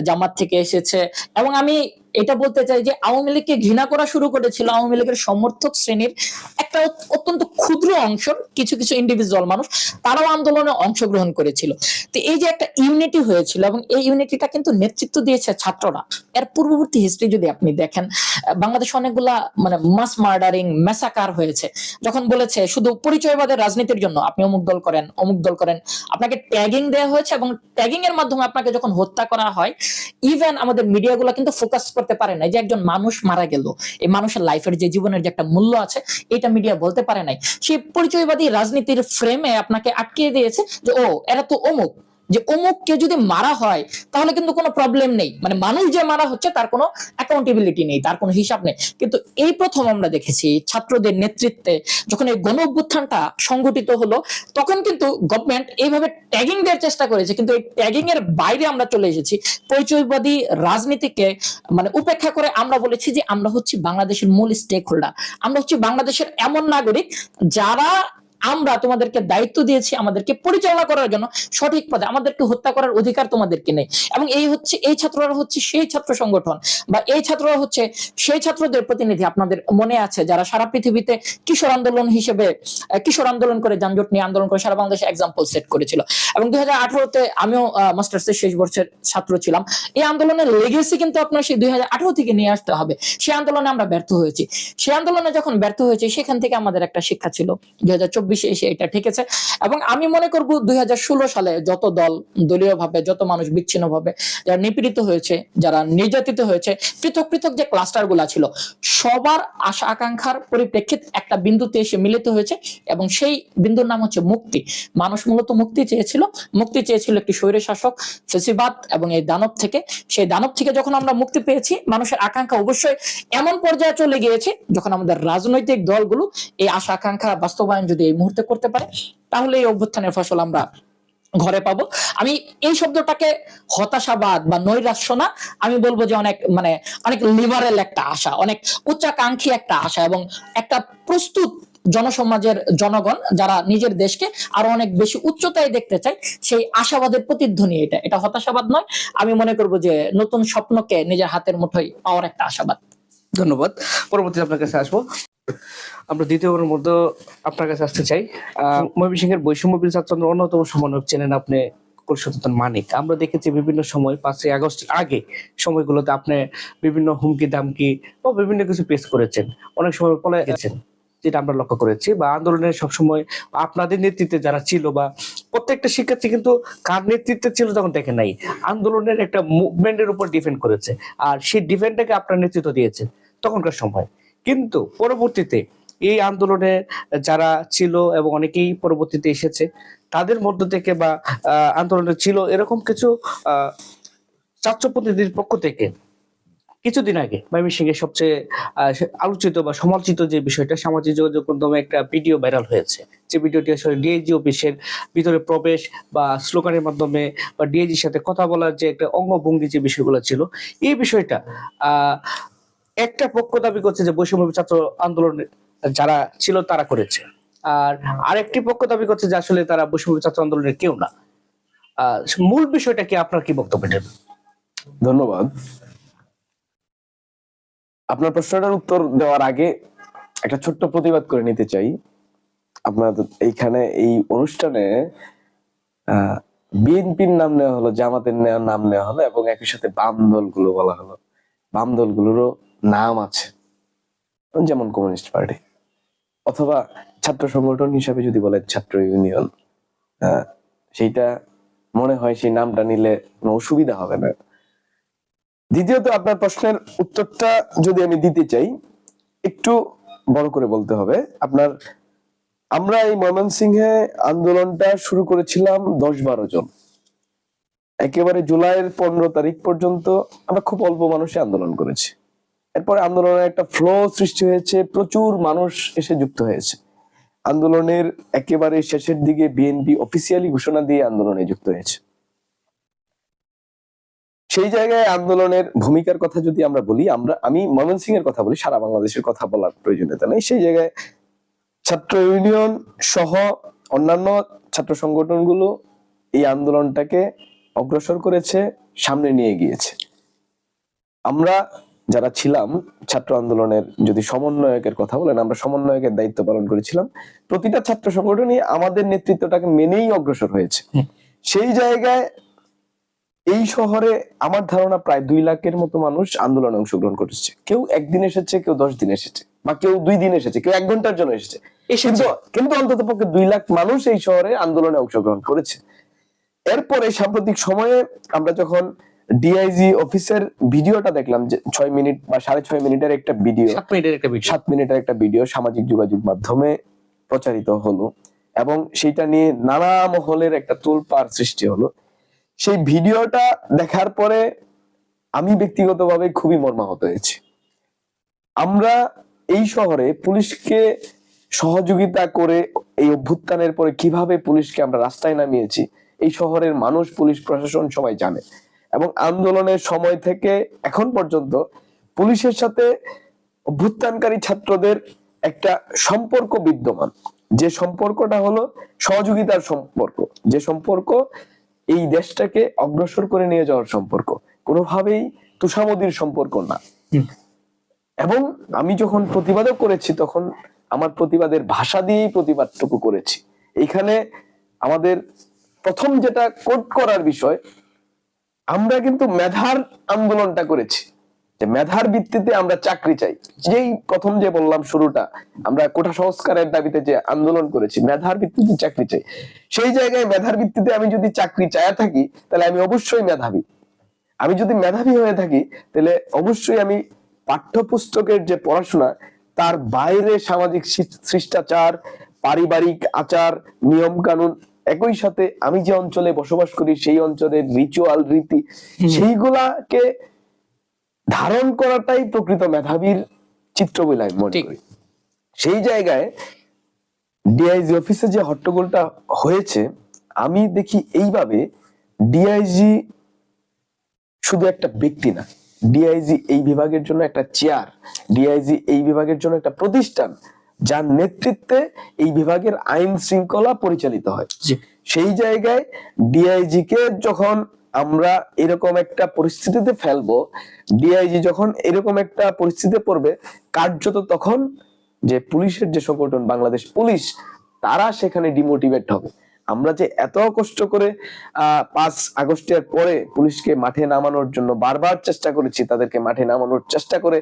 [SPEAKER 4] জামাত থেকে এসেছে, এবং আমি এটা বলতে চাই যে আওয়ামী লীগকে ঘৃণা করা শুরু করেছিল আওয়ামী লীগের সমর্থক শ্রেণীর একটা অত্যন্ত ক্ষুদ্র অংশ, কিছু কিছু ইন্ডিভিজুয়াল মানুষ, তারাও আন্দোলনে অংশগ্রহণ করেছিল। তো এই যে একটা ইউনিটি হয়েছিল এবং এই ইউনিটিটা কিন্তু নেতৃত্ব দিয়েছে ছাত্ররা। এর পূর্ববর্তী হিস্ট্রি যদি আপনি দেখেন, বাংলাদেশে অনেকগুলা মানে মাস মার্ডারিং, ম্যাসাকার হয়েছে। যখন বলেছে শুধু পরিচয়বাদের রাজনীতির জন্য আপনি অমুক দল করেন, অমুক দল করেন, আপনাকে ট্যাগিং দেওয়া হয়েছে এবং ট্যাগিং এর মাধ্যমে আপনাকে যখন হত্যা করা হয়, ইভেন আমাদের মিডিয়াগুলো কিন্তু ফোকাস করতে পারে না যে একজন মানুষ মারা গেল, এই মানুষের লাইফের যে জীবনের যে একটা মূল্য আছে, এটা মিডিয়া বলতে পারে নাই। সেই পরিচয়বাদী রাজনীতির ফ্রেমে আপনাকে আটকিয়ে দিয়েছে যে ও এরা তো অমুক, যে অমুককে যদি মারা হয় তাহলে কিন্তু কোনো প্রবলেম নেই, মানে মানুষ যে মারা হচ্ছে তার কোনো অ্যাকাউন্টেবিলিটি নেই, তার কোনো হিসাব নেই। কিন্তু এই প্রথম আমরা দেখেছি ছাত্রদের নেতৃত্বে যখন এই গণ অভ্যুত্থানটা সংগঠিত হলো, তখন কিন্তু গভর্নমেন্ট এইভাবে ট্যাগিং দেওয়ার চেষ্টা করেছে, কিন্তু এই ট্যাগিং এর বাইরে আমরা চলে এসেছি। পরিচয়বাদী রাজনীতিকে মানে উপেক্ষা করে আমরা বলেছি যে আমরা হচ্ছি বাংলাদেশের মূল স্টেক হোল্ডার, আমরা হচ্ছি বাংলাদেশের এমন নাগরিক যারা আমরা তোমাদেরকে দায়িত্ব দিয়েছি আমাদেরকে পরিচালনা করার জন্য সঠিক পথে, আমাদেরকে হত্যা করার অধিকার তোমাদেরকে নেই। এবং এই ছাত্ররা হচ্ছে সেই ছাত্র সংগঠন বা এই ছাত্ররা হচ্ছে সেই ছাত্রদের প্রতিনিধি। আপনাদের মনে আছে যারা সারা পৃথিবীতে কিশোর আন্দোলন হিসেবে কিশোর আন্দোলন করে, যানজট নিয়ে আন্দোলন করে সারা বাংলাদেশে এক্সাম্পল সেট করেছিল। এবং 2018-তে আমিও মাস্টার্সের শেষ বর্ষের ছাত্র ছিলাম। এই আন্দোলনের লেগেসি কিন্তু আপনার সেই 2018 থেকে নিয়ে আসতে হবে। সেই আন্দোলনে আমরা ব্যর্থ হয়েছি। সেই আন্দোলনে যখন ব্যর্থ হয়েছি সেখান থেকে আমাদের একটা শিক্ষা ছিল, 2024-এ এসে এটা ঠেকেছে। এবং আমি মনে করব 2016 সালে যত দল, দলীয় ভাবে যত মানুষ বিচ্ছিন্ন ভাবে যারা নিপীড়িত হয়েছে, যারা নির্যাতিত হয়েছে, পৃথক পৃথক যে ক্লাস্টার গুলা ছিল, সবার আশা আকাঙ্ক্ষার পরিপ্রেক্ষিতে একটা বিন্দুতে এসে মিলিত হয়েছে। এবং সেই বিন্দুর নাম হচ্ছে মুক্তি। মানুষ মূলত মুক্তি চেয়েছিল একটি স্বৈর শাসক, ফ্যাসিবাদ এবং এই দানব থেকে। সেই দানব থেকে যখন আমরা মুক্তি পেয়েছি, মানুষের আকাঙ্ক্ষা অবশ্যই এমন পর্যায়ে চলে গিয়েছে যখন আমাদের রাজনৈতিক দলগুলো এই আশা আকাঙ্ক্ষা বাস্তবায়ন যদি এই মুহূর্তে করতে পারে, তাহলে এই অভ্যুত্থানের ফসল আমরা ঘরে পাবো। আমি এই শব্দটাকে হতাশাবাদ বা নৈরাশ্য না, আমি বলবো যে অনেক লিবারেল একটা আশা, অনেক উচ্চাকাঙ্ক্ষী একটা আশা, এবং একটা প্রস্তুত জনসমাজের জনগণ যারা নিজের দেশকে আরো অনেক বেশি উচ্চতায় দেখতে চায়, সেই আশাবাদের প্রতিধ্বনি এটা হতাশাবাদ নয়। আমি মনে করবো যে নতুন স্বপ্নকে নিজের হাতের মুঠোয় পাওয়ার একটা আশাবাদ।
[SPEAKER 1] ধন্যবাদ। পরবর্তীতে আপনার কাছে আসবো। আমরা দ্বিতীয়বারের মধ্যে আপনার কাছে আসতে চাই। ময়মনসিংহের বৈষম্য বিরোধী ছাত্র আন্দোলনের অন্যতম সমন্বয়ক ছিলেন আপনি কুলসুলতান মানিক। আমরা দেখেছি বিভিন্ন সময় 5ই আগস্ট আগে সময়গুলোতে আপনি বিভিন্ন হুমকি দামকি বা বিভিন্ন কিছু পেশ করেছেন, অনেক সময় পলায় গেছেন, যেটা আমরা লক্ষ্য করেছি। বা আন্দোলনের সবসময় আপনাদের নেতৃত্বে যারা ছিল, বা প্রত্যেকটা শিক্ষার্থী কিন্তু কার নেতৃত্বে ছিল তখন দেখে নাই, আন্দোলনের একটা মুভমেন্টের উপর ডিপেন্ড করেছে, আর সেই ডিপেন্ডটাকে আপনার নেতৃত্ব দিয়েছে তখনকার সময়। কিন্তু পরবর্তীতে এই আন্দোলনে যারা ছিল এবং অনেকেই পরবর্তীতে এসেছে, তাদের মধ্য থেকে বা আন্দোলনে ছিল এরকম কিছু ছাত্র প্রতিনিধির পক্ষ থেকে কিছুদিন আগে ময়মনসিংহের সবচেয়ে আলোচিত বা সমালোচিত যে বিষয়টা, সামাজিক যোগাযোগ মাধ্যমে একটা ভিডিও ভাইরাল হয়েছে, যে ভিডিওটি আসলে ডিআইজি অফিসের ভিতরে প্রবেশ বা স্লোগানের মাধ্যমে বা ডিআইজির সাথে কথা বলার যে একটা অঙ্গভঙ্গি যে বিষয়গুলো ছিল, এই বিষয়টা একটা পক্ষ দাবি করছে যে বৈষম্য ছাত্র আন্দোলনে যারা ছিল তারা করেছে, আর আরেকটি পক্ষ দাবি করছে যে আসলে তারা বৈষম্য ছাত্র আন্দোলনের কেউ না। মূল বিষয়টা কি, আপনার কি বক্তব্য?
[SPEAKER 2] ধন্যবাদ। আপনার প্রশ্নটার উত্তর দেওয়ার আগে একটা ছোট্ট প্রতিবাদ করে নিতে চাই। আপনার এইখানে এই অনুষ্ঠানে বিএনপির নাম নেওয়া হলো, জামাতের নাম নেওয়া হলো, এবং একই সাথে বাম দলগুলো বলা হলো। বাম দলগুলোরও নাম আছে, যেমন কমিউনিস্ট পার্টি, অথবা ছাত্র সংগঠন হিসাবে যদি বলেন ছাত্র ইউনিয়ন, সেইটা মনে হয় সেই নামটা নিলে কোনো অসুবিধা হবে না। দ্বিতীয়ত, আপনার প্রশ্নের উত্তরটা যদি আমি দিতে চাই, একটু বড় করে বলতে হবে। আমরা এই ময়মনসিংহে আন্দোলনটা শুরু করেছিলাম 10-12 জন। একেবারে জুলাইয়ের 15 তারিখ পর্যন্ত আমরা খুব অল্প মানুষে আন্দোলন করেছি। এরপরে আন্দোলনের একটা ফ্লো সৃষ্টি হয়েছে, প্রচুর মানুষ এসে যুক্ত হয়েছে। আন্দোলনের একেবারে শেষের দিকে বিএনপি অফিসিয়ালি ঘোষণা দিয়ে আন্দোলনে যুক্ত হয়েছে। সেই জায়গায় আন্দোলনের ভূমিকার কথা যদি আমরা বলি, আমি ময়মনসিংহের কথা বলি, সারা বাংলাদেশের কথা বলার প্রয়োজনীয়তা নেই। সেই জায়গায় ছাত্র ইউনিয়ন সহ অন্যান্য ছাত্র সংগঠনগুলো এই আন্দোলনটাকে অগ্রসর করেছে, সামনে নিয়ে গিয়েছে। আমরা যারা ছিলাম ছাত্র আন্দোলনের, যদি সমন্বয়কের কথা বলেন, আমরা সমন্বয়কের দায়িত্ব পালন করেছিলাম। প্রতিটা ছাত্র সংগঠনই আমাদের নেতৃত্বটাকে মেনেই অগ্রসর হয়েছে। সেই জায়গায় এই শহরে আমার ধারণা প্রায় 2 লাখের মতো মানুষ আন্দোলনে অংশগ্রহণ করেছে। কেউ একদিন এসেছে, কেউ 10 দিন এসেছে, বা কেউ 2 দিন এসেছে, কেউ 1 ঘন্টার জন্য এসেছে। কিন্তু অন্তত পক্ষে 2 লাখ মানুষ এই শহরে আন্দোলনে অংশগ্রহণ করেছে। এরপরে সাম্প্রতিক সময়ে আমরা যখন ডিআইজি অফিসের ভিডিওটা দেখলাম, যে 6 মিনিট বা 6.5 মিনিটের একটা ভিডিও, 7 মিনিটের একটা ভিডিও সামাজিক যোগাযোগ মাধ্যমে প্রচারিত হলো, এবং সেটা নিয়ে নানা মহলের একটা তোলপাড় সৃষ্টি হলো। সেই ভিডিওটা দেখার পরে আমি ব্যক্তিগতভাবে খুবই মর্মাহত হয়েছি। আমরা এই শহরে পুলিশকে সহযোগিতা করে এই অভ্যুত্থানের পরে কিভাবে পুলিশকে আমরা রাস্তায় নামিয়েছি এই শহরের মানুষ, পুলিশ প্রশাসন সবাই জানে। এবং আন্দোলনের সময় থেকে এখন পর্যন্ত পুলিশের সাথে অভ্যুত্থানকারী ছাত্রদের একটা সম্পর্ক বিদ্যমান, যে সম্পর্কটা হলো সহযোগিতার সম্পর্ক, যে সম্পর্ক এই দেশটাকে অগ্রসর করে নিয়ে যাওয়ার সম্পর্ক, কোনোভাবেই তুষামদির সম্পর্ক না। এবং আমি যখন প্রতিবাদও করেছি তখন আমার প্রতিবাদের ভাষা দিয়েই প্রতিবাদটুকু করেছি। এইখানে আমাদের প্রথম যেটা কোট করার বিষয়, আমরা কিন্তু মেধার আন্দোলনটা করেছি, যে মেধার ভিত্তিতে আমরা চাকরি চাই। যেই প্রথম যে বললাম শুরুটা, আমরা কোটা সংস্কারের দাবিতে যে আন্দোলন করেছি, মেধার ভিত্তিতে চাকরি চাই। সেই জায়গায় মেধার ভিত্তিতে আমি যদি চাকরি চায়া থাকি তাহলে আমি অবশ্যই মেধাবী। আমি যদি মেধাবী হয়ে থাকি তাহলে অবশ্যই আমি পাঠ্যপুস্তকের যে পড়াশোনা তার বাইরে সামাজিক শিষ্টাচার, পারিবারিক আচার, নিয়ম কানুন, একই সাথে আমি যে অঞ্চলে বসবাস করি সেই অঞ্চলের রিচুয়াল, রীতি, সেইগুলাকে ধারণ করাটাই প্রকৃত মেধাবীর চিত্র বলে আমি মনে করি। সেই জায়গায় ডিআইজি অফিসে যে হট্টগোলটা হয়েছে, আমি দেখি এইভাবে ডিআইজি শুধু একটা ব্যক্তি না, ডিআইজি এই বিভাগের জন্য একটা চেয়ার, ডিআইজি এই বিভাগের জন্য একটা প্রতিষ্ঠান, যার নেতৃত্বে এই বিভাগের আইন শৃঙ্খলা পরিচালিত হয়। সেই জায়গায় ডিআইজি কে যখন আমরা এরকম একটা পরিস্থিতিতে ফেলবো, ডিআইজি যখন এরকম একটা পরিস্থিতিতে পড়বে, কার্যত তখন যে পুলিশের যে সংগঠন বাংলাদেশ পুলিশ, তারা সেখানে ডিমোটিভেট হবে। আমরা যে এত কষ্ট করে 5 আগস্টের পরে পুলিশকে মাঠে নামানোর জন্য বারবার চেষ্টা করেছি, তাদেরকে মাঠে নামানোর চেষ্টা করে,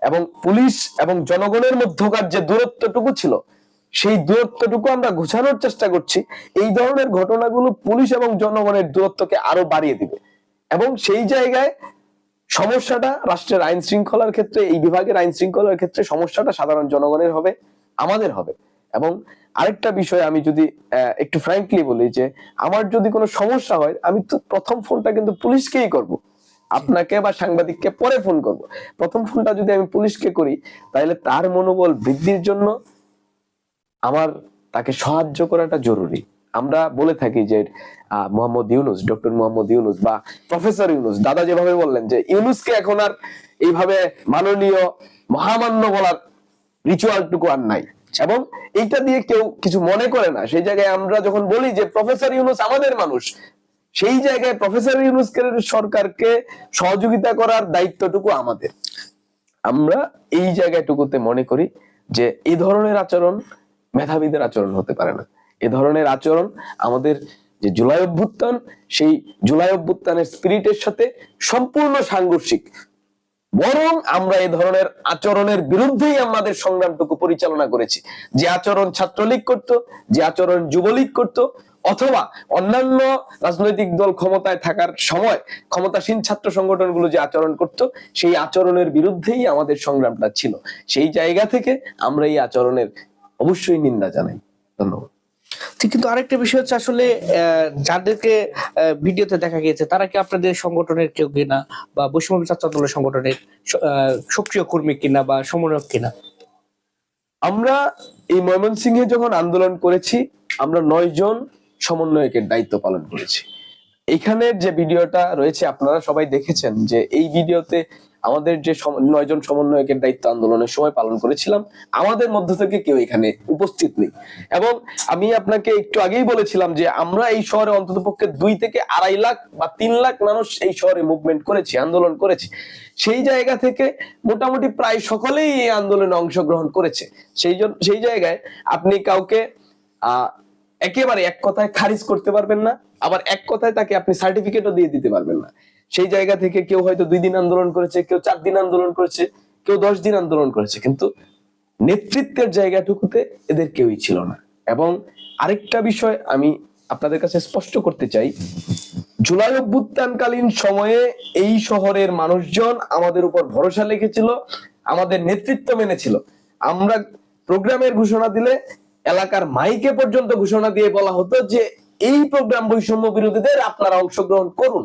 [SPEAKER 2] এবং পুলিশ এবং জনগণের মধ্যকার যে দূরত্বটুকু ছিল সেই দূরত্বটুকু আমরা ঘোচানোর চেষ্টা করছি। এই ধরনের ঘটনাগুলো পুলিশ এবং জনগণের দূরত্বকে আরো বাড়িয়ে দিবে। এবং সেই জায়গায় সমস্যাটা রাষ্ট্রের আইন শৃঙ্খলার ক্ষেত্রে, এই বিভাগের আইন শৃঙ্খলার ক্ষেত্রে সমস্যাটা সাধারণ জনগণের হবে, আমাদের হবে। এবং আরেকটা বিষয় আমি যদি একটু ফ্র্যাঙ্কলি বলি, যে আমার যদি কোনো সমস্যা হয় আমি তো প্রথম ফোনটা কিন্তু পুলিশকেই করব, আপনাকে বা সাংবাদিককে পরে ফোন করব। প্রথম ফোনটা যদি আমি পুলিশকে করি তাহলে তার মনোবল বৃদ্ধির জন্য আমার তাকে সাহায্য করাটা জরুরি। আমরা বলে থাকি যে মোহাম্মদ ইউনূস, ডক্টর মোহাম্মদ ইউনূস বা প্রফেসর ইউনূস, দাদা যেভাবে বললেন যে ইউনূসকে এখন আর এইভাবে মাননীয় মহামান্য বলার রিচুয়ালটুকু আর নাই, এবং এইটা দিয়ে কেউ কিছু মনে করে না। সেই জায়গায় আমরা যখন বলি যে প্রফেসর ইউনূস আমাদের মানুষ, সেই জায়গায় প্রফেসর ইউনূস সরকারকে সহযোগিতা করার দায়িত্বটুকু আমাদের। আমরা এই জায়গাটুকুতে মনে করি যে এই ধরনের আচরণ মেধাবীদের আচরণ হতে পারে না। এ ধরনের আচরণ আমাদের যে জুলাই অভ্যুত্থান, সেই জুলাই অভ্যুত্থানের স্পিরিটের সাথে সম্পূর্ণ সাংঘর্ষিক। বরং আমরা এই ধরনের আচরণের বিরুদ্ধেই আমাদের সংগ্রামটুকু পরিচালনা করেছি। যে আচরণ ছাত্রলীগ করত, যে আচরণ যুবলীগ করত, অথবা অন্যান্য রাজনৈতিক দল ক্ষমতায় থাকার সময় ক্ষমতাসীন ছাত্র সংগঠনগুলো যে আচরণ করত, সেই আচরণের বিরুদ্ধেই আমাদের সংগ্রামটা ছিল। সেই জায়গা থেকে আমরা এই আচরণের অবশ্যই নিন্দা জানাই। ধন্যবাদ।
[SPEAKER 1] কিন্তু আরেকটা বিষয় হচ্ছে, আসলে যাদেরকে ভিডিওতে দেখা গিয়েছে তারা কি আপনাদের সংগঠনের কেউ কিনা, বা বৈষম্য ছাত্র আন্দোলন সংগঠনের সক্রিয় কর্মী কিনা বা সমন্বয়ক কিনা?
[SPEAKER 2] আমরা এই ময়মনসিংহে যখন আন্দোলন করেছি, আমরা 9 জন সমন্বয়কের দায়িত্ব পালন করেছি। এখানের যে ভিডিওটা রয়েছে আপনারা সবাই দেখেছেন, যে এই ভিডিওতে আমাদের যে 9 জন সমন্বয়কের দায়িত্ব আন্দোলনের সময় পালন করেছিলাম, আমাদের মধ্য থেকে কেউ এখানে উপস্থিত নেই। এবং আমি আপনাকে একটু আগেই বলেছিলাম যে আমরা এই শহরে অন্তত পক্ষে 2 থেকে 2.5 লাখ বা 3 লাখ মানুষ এই শহরে মুভমেন্ট করেছি, আন্দোলন করেছি। সেই জায়গা থেকে মোটামুটি প্রায় সকলেই এই আন্দোলনে অংশগ্রহণ করেছে। সেই জায়গায় আপনি কাউকে একেবারে এক কথায় খারিজ করতে পারবেন না, আবার এক কথায় তাকে আপনি সার্টিফিকেটও দিয়ে দিতে পারবেন না। সেই জায়গা থেকে কেউ হয়তো 2 দিন আন্দোলন করেছে, কেউ 4 দিন আন্দোলন করেছে, কেউ 10 দিন আন্দোলন করেছে, কিন্তু নেতৃত্বের জায়গাটুকুতে এদের কেউই ছিল না। এবং আরেকটা বিষয় আমি আপনাদের কাছে স্পষ্ট করতে চাই, জুলাই অভ্যুত্থানকালীন সময়ে এই শহরের মানুষজন আমাদের উপর ভরসা রেখেছিল, আমাদের নেতৃত্ব মেনেছিল। আমরা প্রোগ্রামের ঘোষণা দিলে এলাকার মাইকে পর্যন্ত ঘোষণা দিয়ে বলা হতো যে এই প্রোগ্রাম বৈষম্য বিরোধীদের আপনারা অংশগ্রহণ করুন।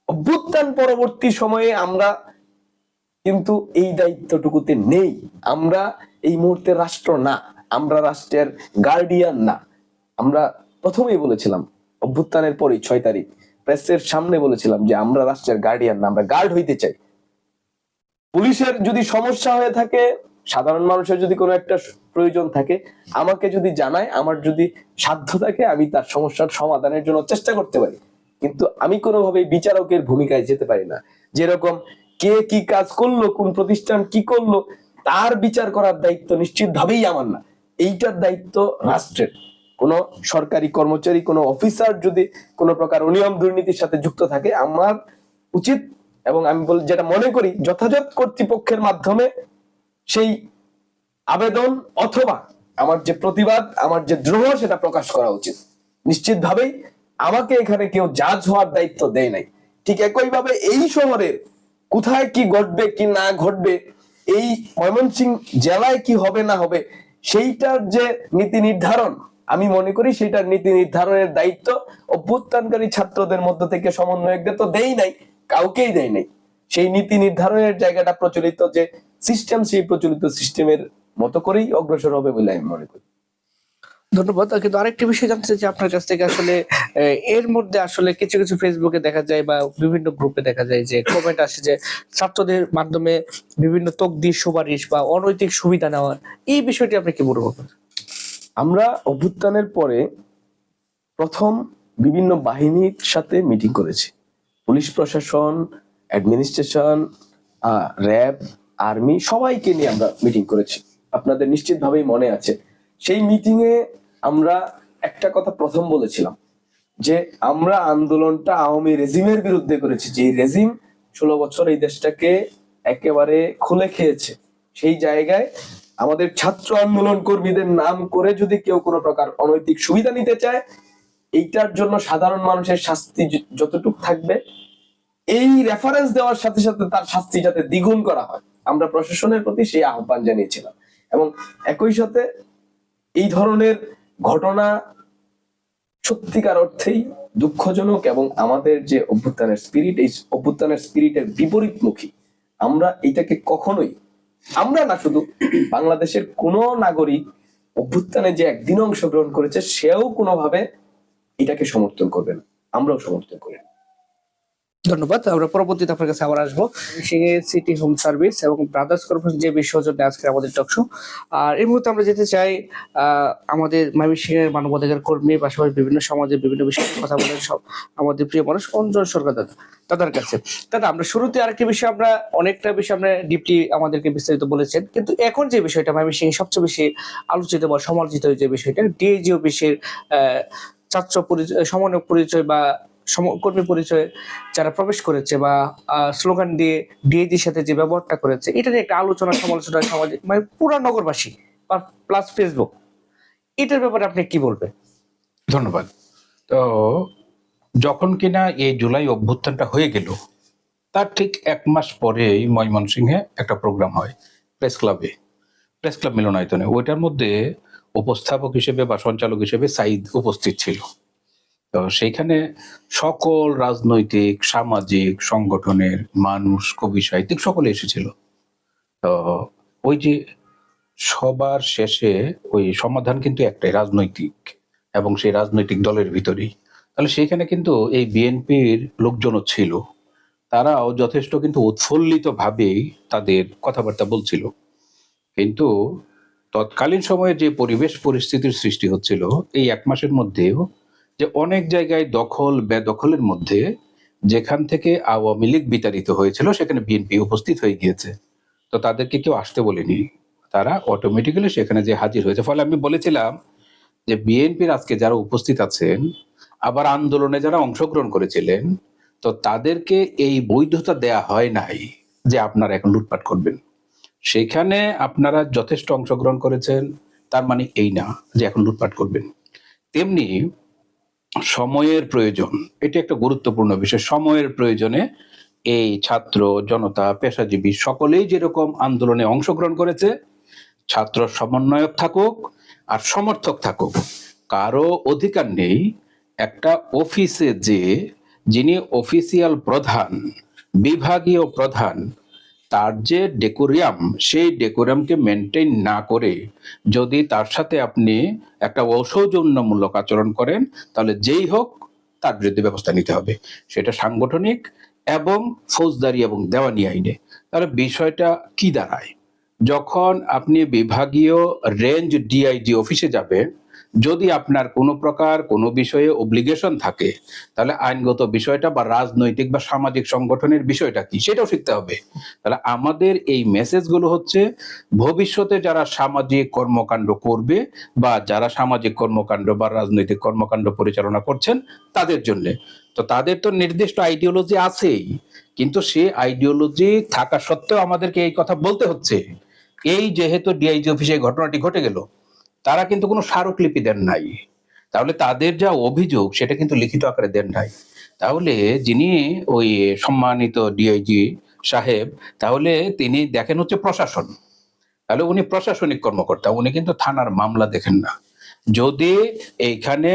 [SPEAKER 2] অভ্যুত্থান পরবর্তী সময়ে আমরা কিন্তু এই দায়িত্বটুকুতে নেই। আমরা এই মুহূর্তে রাষ্ট্র না, আমরা রাষ্ট্রের গার্ডিয়ান না। আমরা প্রথমেই বলেছিলাম অভ্যুত্থানের পরে 6 তারিখ প্রেসের সামনে বলেছিলাম যে আমরা রাষ্ট্রের গার্ডিয়ান না, আমরা গার্ড হইতে চাই। পুলিশের যদি সমস্যা হয়ে থাকে, সাধারণ মানুষের যদি কোনো একটা প্রয়োজন থাকে, আমাকে যদি জানায়, আমার যদি সাধ্য থাকে, আমি তার সমস্যার সমাধানের জন্য চেষ্টা করতে পারি। কিন্তু আমি কোনোভাবেই বিচারকের ভূমিকায় যেতে পারি না। যেরকম কে কি কাজ করলো, কোন প্রতিষ্ঠান কি করলো, তার বিচার করার দায়িত্ব নিশ্চিতভাবেই আমার না, এইটার দায়িত্ব রাষ্ট্রের। কোন সরকারি কর্মচারী, কোন অফিসার যদি কোনো প্রকার অনিয়ম দুর্নীতির সাথে যুক্ত থাকে, আমার উচিত, এবং আমি যেটা মনে করি যথাযথ কর্তৃপক্ষের মাধ্যমে সেই আবেদন অথবা আমার যে প্রতিবাদ, আমার যে দ্রোহ, সেটা প্রকাশ করা উচিত। নিশ্চিতভাবেই আমাকে এখানে কেউ জাজ হওয়ার দায়িত্ব দেয় নাই। ঠিক একইভাবে এই শহরের কোথায় কি ঘটবে কি না ঘটবে, এই ময়মনসিংহ জেলায় কি হবে না হবে, সেইটার যে নীতি নির্ধারণ, আমি মনে করি সেইটার নীতি নির্ধারণের দায়িত্ব অভ্যুত্থানকারী ছাত্রদের মধ্য থেকে সমন্বয়কদের তো দেই নাই, কাউকেই দেয় নাই। সেই নীতি নির্ধারণের জায়গাটা প্রচলিত যে সিস্টেম, সেই প্রচলিত সিস্টেমের মতো করেই অগ্রসর হবে বলে আমি মনে করি।
[SPEAKER 1] ধন্যবাদ। কিন্তু আরেকটি বিষয় জানতে চাই যে আপনার কাছ থেকে আসলে এর মধ্যে আসলে কিছু কিছু ফেসবুকে দেখা যায় বা বিভিন্ন গ্রুপে দেখা যায় যে কমেন্ট আসে যে ছাত্রদের মাধ্যমে বিভিন্ন তকদির সুপারিশ বা অনৈতিক সুবিধা নেওয়ার, এই বিষয়টি আপনি কি মনে করেন?
[SPEAKER 2] আমরা অভ্যুত্থানের পরে প্রথম বিভিন্ন বাহিনীর সাথে মিটিং করেছি। পুলিশ প্রশাসন, অ্যাডমিনিস্ট্রেশন, র্যাব, আর্মি, সবাইকে নিয়ে আমরা মিটিং করেছি। আপনাদের নিশ্চিতভাবেই মনে আছে। সেই মিটিং এ আমরা একটা কথা প্রথম বলেছিলাম যে আমরা আন্দোলনটা আওয়ামী রেজিমের বিরুদ্ধে করেছি, যে রেজিম 16 বছর এই দেশটাকে একেবারে খুলে খেয়েছে। সেই জায়গায় আমাদের ছাত্র আন্দোলন কর্মীদের নাম করে যদি কেউ কোনো প্রকার অনৈতিক সুবিধা নিতে চায়, এইটার জন্য সাধারণ মানুষের শাস্তি যতটুকু থাকবে, এই রেফারেন্স দেওয়ার সাথে সাথে তার শাস্তি যাতে দ্বিগুণ করা হয়, আমরা প্রশাসনের প্রতি সেই আহ্বান জানিয়েছিলাম। এবং একই সাথে এই ধরনের ঘটনা সত্যিকার অর্থেই দুঃখজনক, এবং আমাদের যে অভ্যুত্থানের স্পিরিট, এই অভ্যুত্থানের স্পিরিটের বিপরীতমুখী। আমরা এটাকে কখনোই, আমরা না, শুধু বাংলাদেশের কোন নাগরিক অভ্যুত্থানে যে একদিন অংশগ্রহণ করেছে সেও কোনোভাবে এটাকে সমর্থন করবে না, আমরাও সমর্থন করি না।
[SPEAKER 1] ধন্যবাদ। আমরা পরবর্তীতে আপনার কাছে আবার আসবো। সিটি হোম সার্ভিস এবং ব্রাদার্স কর্পোরেশন যে বিষয় জন্য আজকে আমাদের টকশো। আর এই মুহূর্তে আমরা যেতে চাই আমাদের ময়মনসিংহের মানবাধিকার কর্মী, পাশাপাশি বিভিন্ন সমাজের বিভিন্ন বিষয়ে কথা বলেন সব আমাদের প্রিয় মানুষ অঞ্জন সরকার দাদার কাছে। দাদা, আমরা শুরুতে আরেকটি বিষয়, আমরা অনেকটা বিষয় আমরা ডিপলি আমাদেরকে বিস্তারিত বলেছেন, কিন্তু এখন যে বিষয়টা ময়মনসিংহে সবচেয়ে বেশি আলোচিত বা সমালোচিত যে বিষয়টা, ডিএজি অফিসের ছাত্র পরিচয়, সমন্বয়ক পরিচয় বা কর্মী পরিচয়ে যারা প্রবেশ করেছে বা স্লোগান দিয়ে ডিএজির সাথে যে ব্যবহারটা করেছে, এটা নিয়ে একটা আলোচনা সমালোচনা সমাজে মানে পুরা নগরবাসী বা প্লাস ফেসবুক, এটার ব্যাপারে আপনি কি বলবেন?
[SPEAKER 3] ধন্যবাদ। তো যখন কিনা এই জুলাই অভ্যুত্থানটা হয়ে গেল, তার ঠিক 1 মাস পরেই ময়মনসিংহে একটা প্রোগ্রাম হয় প্রেস ক্লাব মিলনায়তনে। ওইটার মধ্যে উপস্থাপক হিসেবে বা সঞ্চালক হিসেবে সাইদ উপস্থিত ছিল। তো সেইখানে সকল রাজনৈতিক, সামাজিক সংগঠনের মানুষ, কবি, সাহিত্যিক সকলে এসেছিল। তো ওই যে সবার শেষে ওই সমাধান কিন্তু একটাই, রাজনৈতিক, এবং সেই রাজনৈতিক দলের ভিতরেই। তাহলে সেইখানে কিন্তু এই বিএনপির লোকজনও ছিল, তারাও যথেষ্ট কিন্তু উৎফুল্লিত ভাবেই তাদের কথাবার্তা বলছিল। কিন্তু তৎকালীন সময়ে যে পরিবেশ পরিস্থিতির সৃষ্টি হচ্ছিল এই 1 মাসের মধ্যেও, যে অনেক জায়গায় দখল বেদখলের মধ্যে যেখান থেকে আওয়ামী লীগ বিতাড়িত হয়েছিল সেখানে বিএনপি উপস্থিত হয়ে গিয়েছে। তো তাদেরকে কেউ আসতে বলেনি, তারা অটোমেটিক্যালি সেখানে যে হাজির হয়েছে। ফলে আমি বলেছিলাম যে বিএনপির আজকে যারা উপস্থিত আছেন, আবার আন্দোলনে যারা অংশগ্রহণ করেছিলেন, তো তাদেরকে এই বৈধতা দেয়া হয় নাই যে আপনারা এখন লুটপাট করবেন। সেখানে আপনারা যথেষ্ট অংশগ্রহণ করেছেন, তার মানে এই না যে এখন লুটপাট করবেন। তেমনি সময়ের প্রয়োজন, এটি একটা গুরুত্বপূর্ণ বিষয়। সময়ের প্রয়োজনে এই ছাত্র জনতা, পেশাজীবী সকলেই যেরকম আন্দোলনে অংশগ্রহণ করেছে, ছাত্র সমন্বয়ক থাকুক আর সমর্থক থাকুক, কারো অধিকার নেই একটা অফিসে যে যিনি অফিসিয়াল প্রধান, বিভাগীয় প্রধান, তার যে ডেকোরিয়াম, সেই ডেকোরিয়ামকে মেনটেন না করে যদি তার সাথে আপনি একটা অসৌজন্যমূলক আচরণ করেন, তাহলে যেই হোক তার বিরুদ্ধে ব্যবস্থা নিতে হবে, সেটা সাংগঠনিক এবং ফৌজদারি এবং দেওয়ানি আইনে। তাহলে বিষয়টা কি দাঁড়ায়? যখন আপনি বিভাগীয় রেঞ্জ ডিআইজি অফিসে যাবেন, যদি আপনার কোনো প্রকার কোনো বিষয়ে অব্লিগেশন থাকে, তাহলে আইনগত বিষয়টা বা রাজনৈতিক বা সামাজিক সংগঠনের বিষয়টা কি সেটাও শিখতে হবে। তাহলে আমাদের এই মেসেজগুলো হচ্ছে ভবিষ্যতে যারা সামাজিক কর্মকাণ্ড করবে বা যারা সামাজিক কর্মকাণ্ড বা রাজনৈতিক কর্মকাণ্ড পরিচালনা করছেন তাদের জন্য। তো তাদের তো নির্দিষ্ট আইডিওলজি আছেই, কিন্তু সে আইডিওলজি থাকা সত্ত্বেও আমাদেরকে এই কথা বলতে হচ্ছে। এই যেহেতু ডিআইজি অফিসে এই ঘটনাটি ঘটে গেল, তারা কিন্তু কোনো স্মারকলিপি দেন নাই, তাহলে তাদের যা অভিযোগ সেটা কিন্তু লিখিত আকারে দেন নাই। তাহলে যিনি ওই সম্মানিত ডিআইজি সাহেব, তাহলে তিনি দেখেন হচ্ছে প্রশাসন, তাহলে উনি প্রশাসনিক কর্মকর্তা, উনি কিন্তু থানার মামলা দেখেন না। যদি এইখানে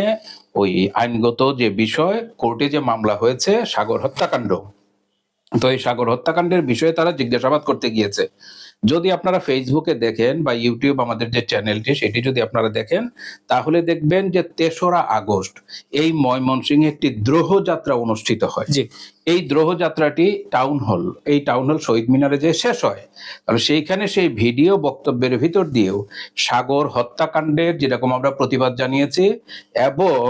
[SPEAKER 3] ওই আইনগত যে বিষয়, কোর্টে যে মামলা হয়েছে সাগর হত্যাকাণ্ড, তো এই সাগর হত্যাকাণ্ডের বিষয়ে তারা জিজ্ঞাসাবাদ করতে গিয়েছে। যদি আপনারা ফেসবুকে দেখেন বা ইউটিউব আমাদের যে চ্যানেলটি সেটি যদি আপনারা দেখেন, তাহলে দেখবেন যে ৩রা আগস্ট এই ময়মনসিংহে একটি দ্রোহ যাত্রা অনুষ্ঠিত হয়।
[SPEAKER 1] জি।
[SPEAKER 3] এই দ্রোহ যাত্রাটি এই টাউন হল শহীদ মিনারে যে শেষ হয়, তাহলে সেইখানে সেই ভিডিও বক্তব্যের ভিতর দিয়েও সাগর হত্যাকাণ্ডের যেরকম আমরা প্রতিবাদ জানিয়েছি, এবং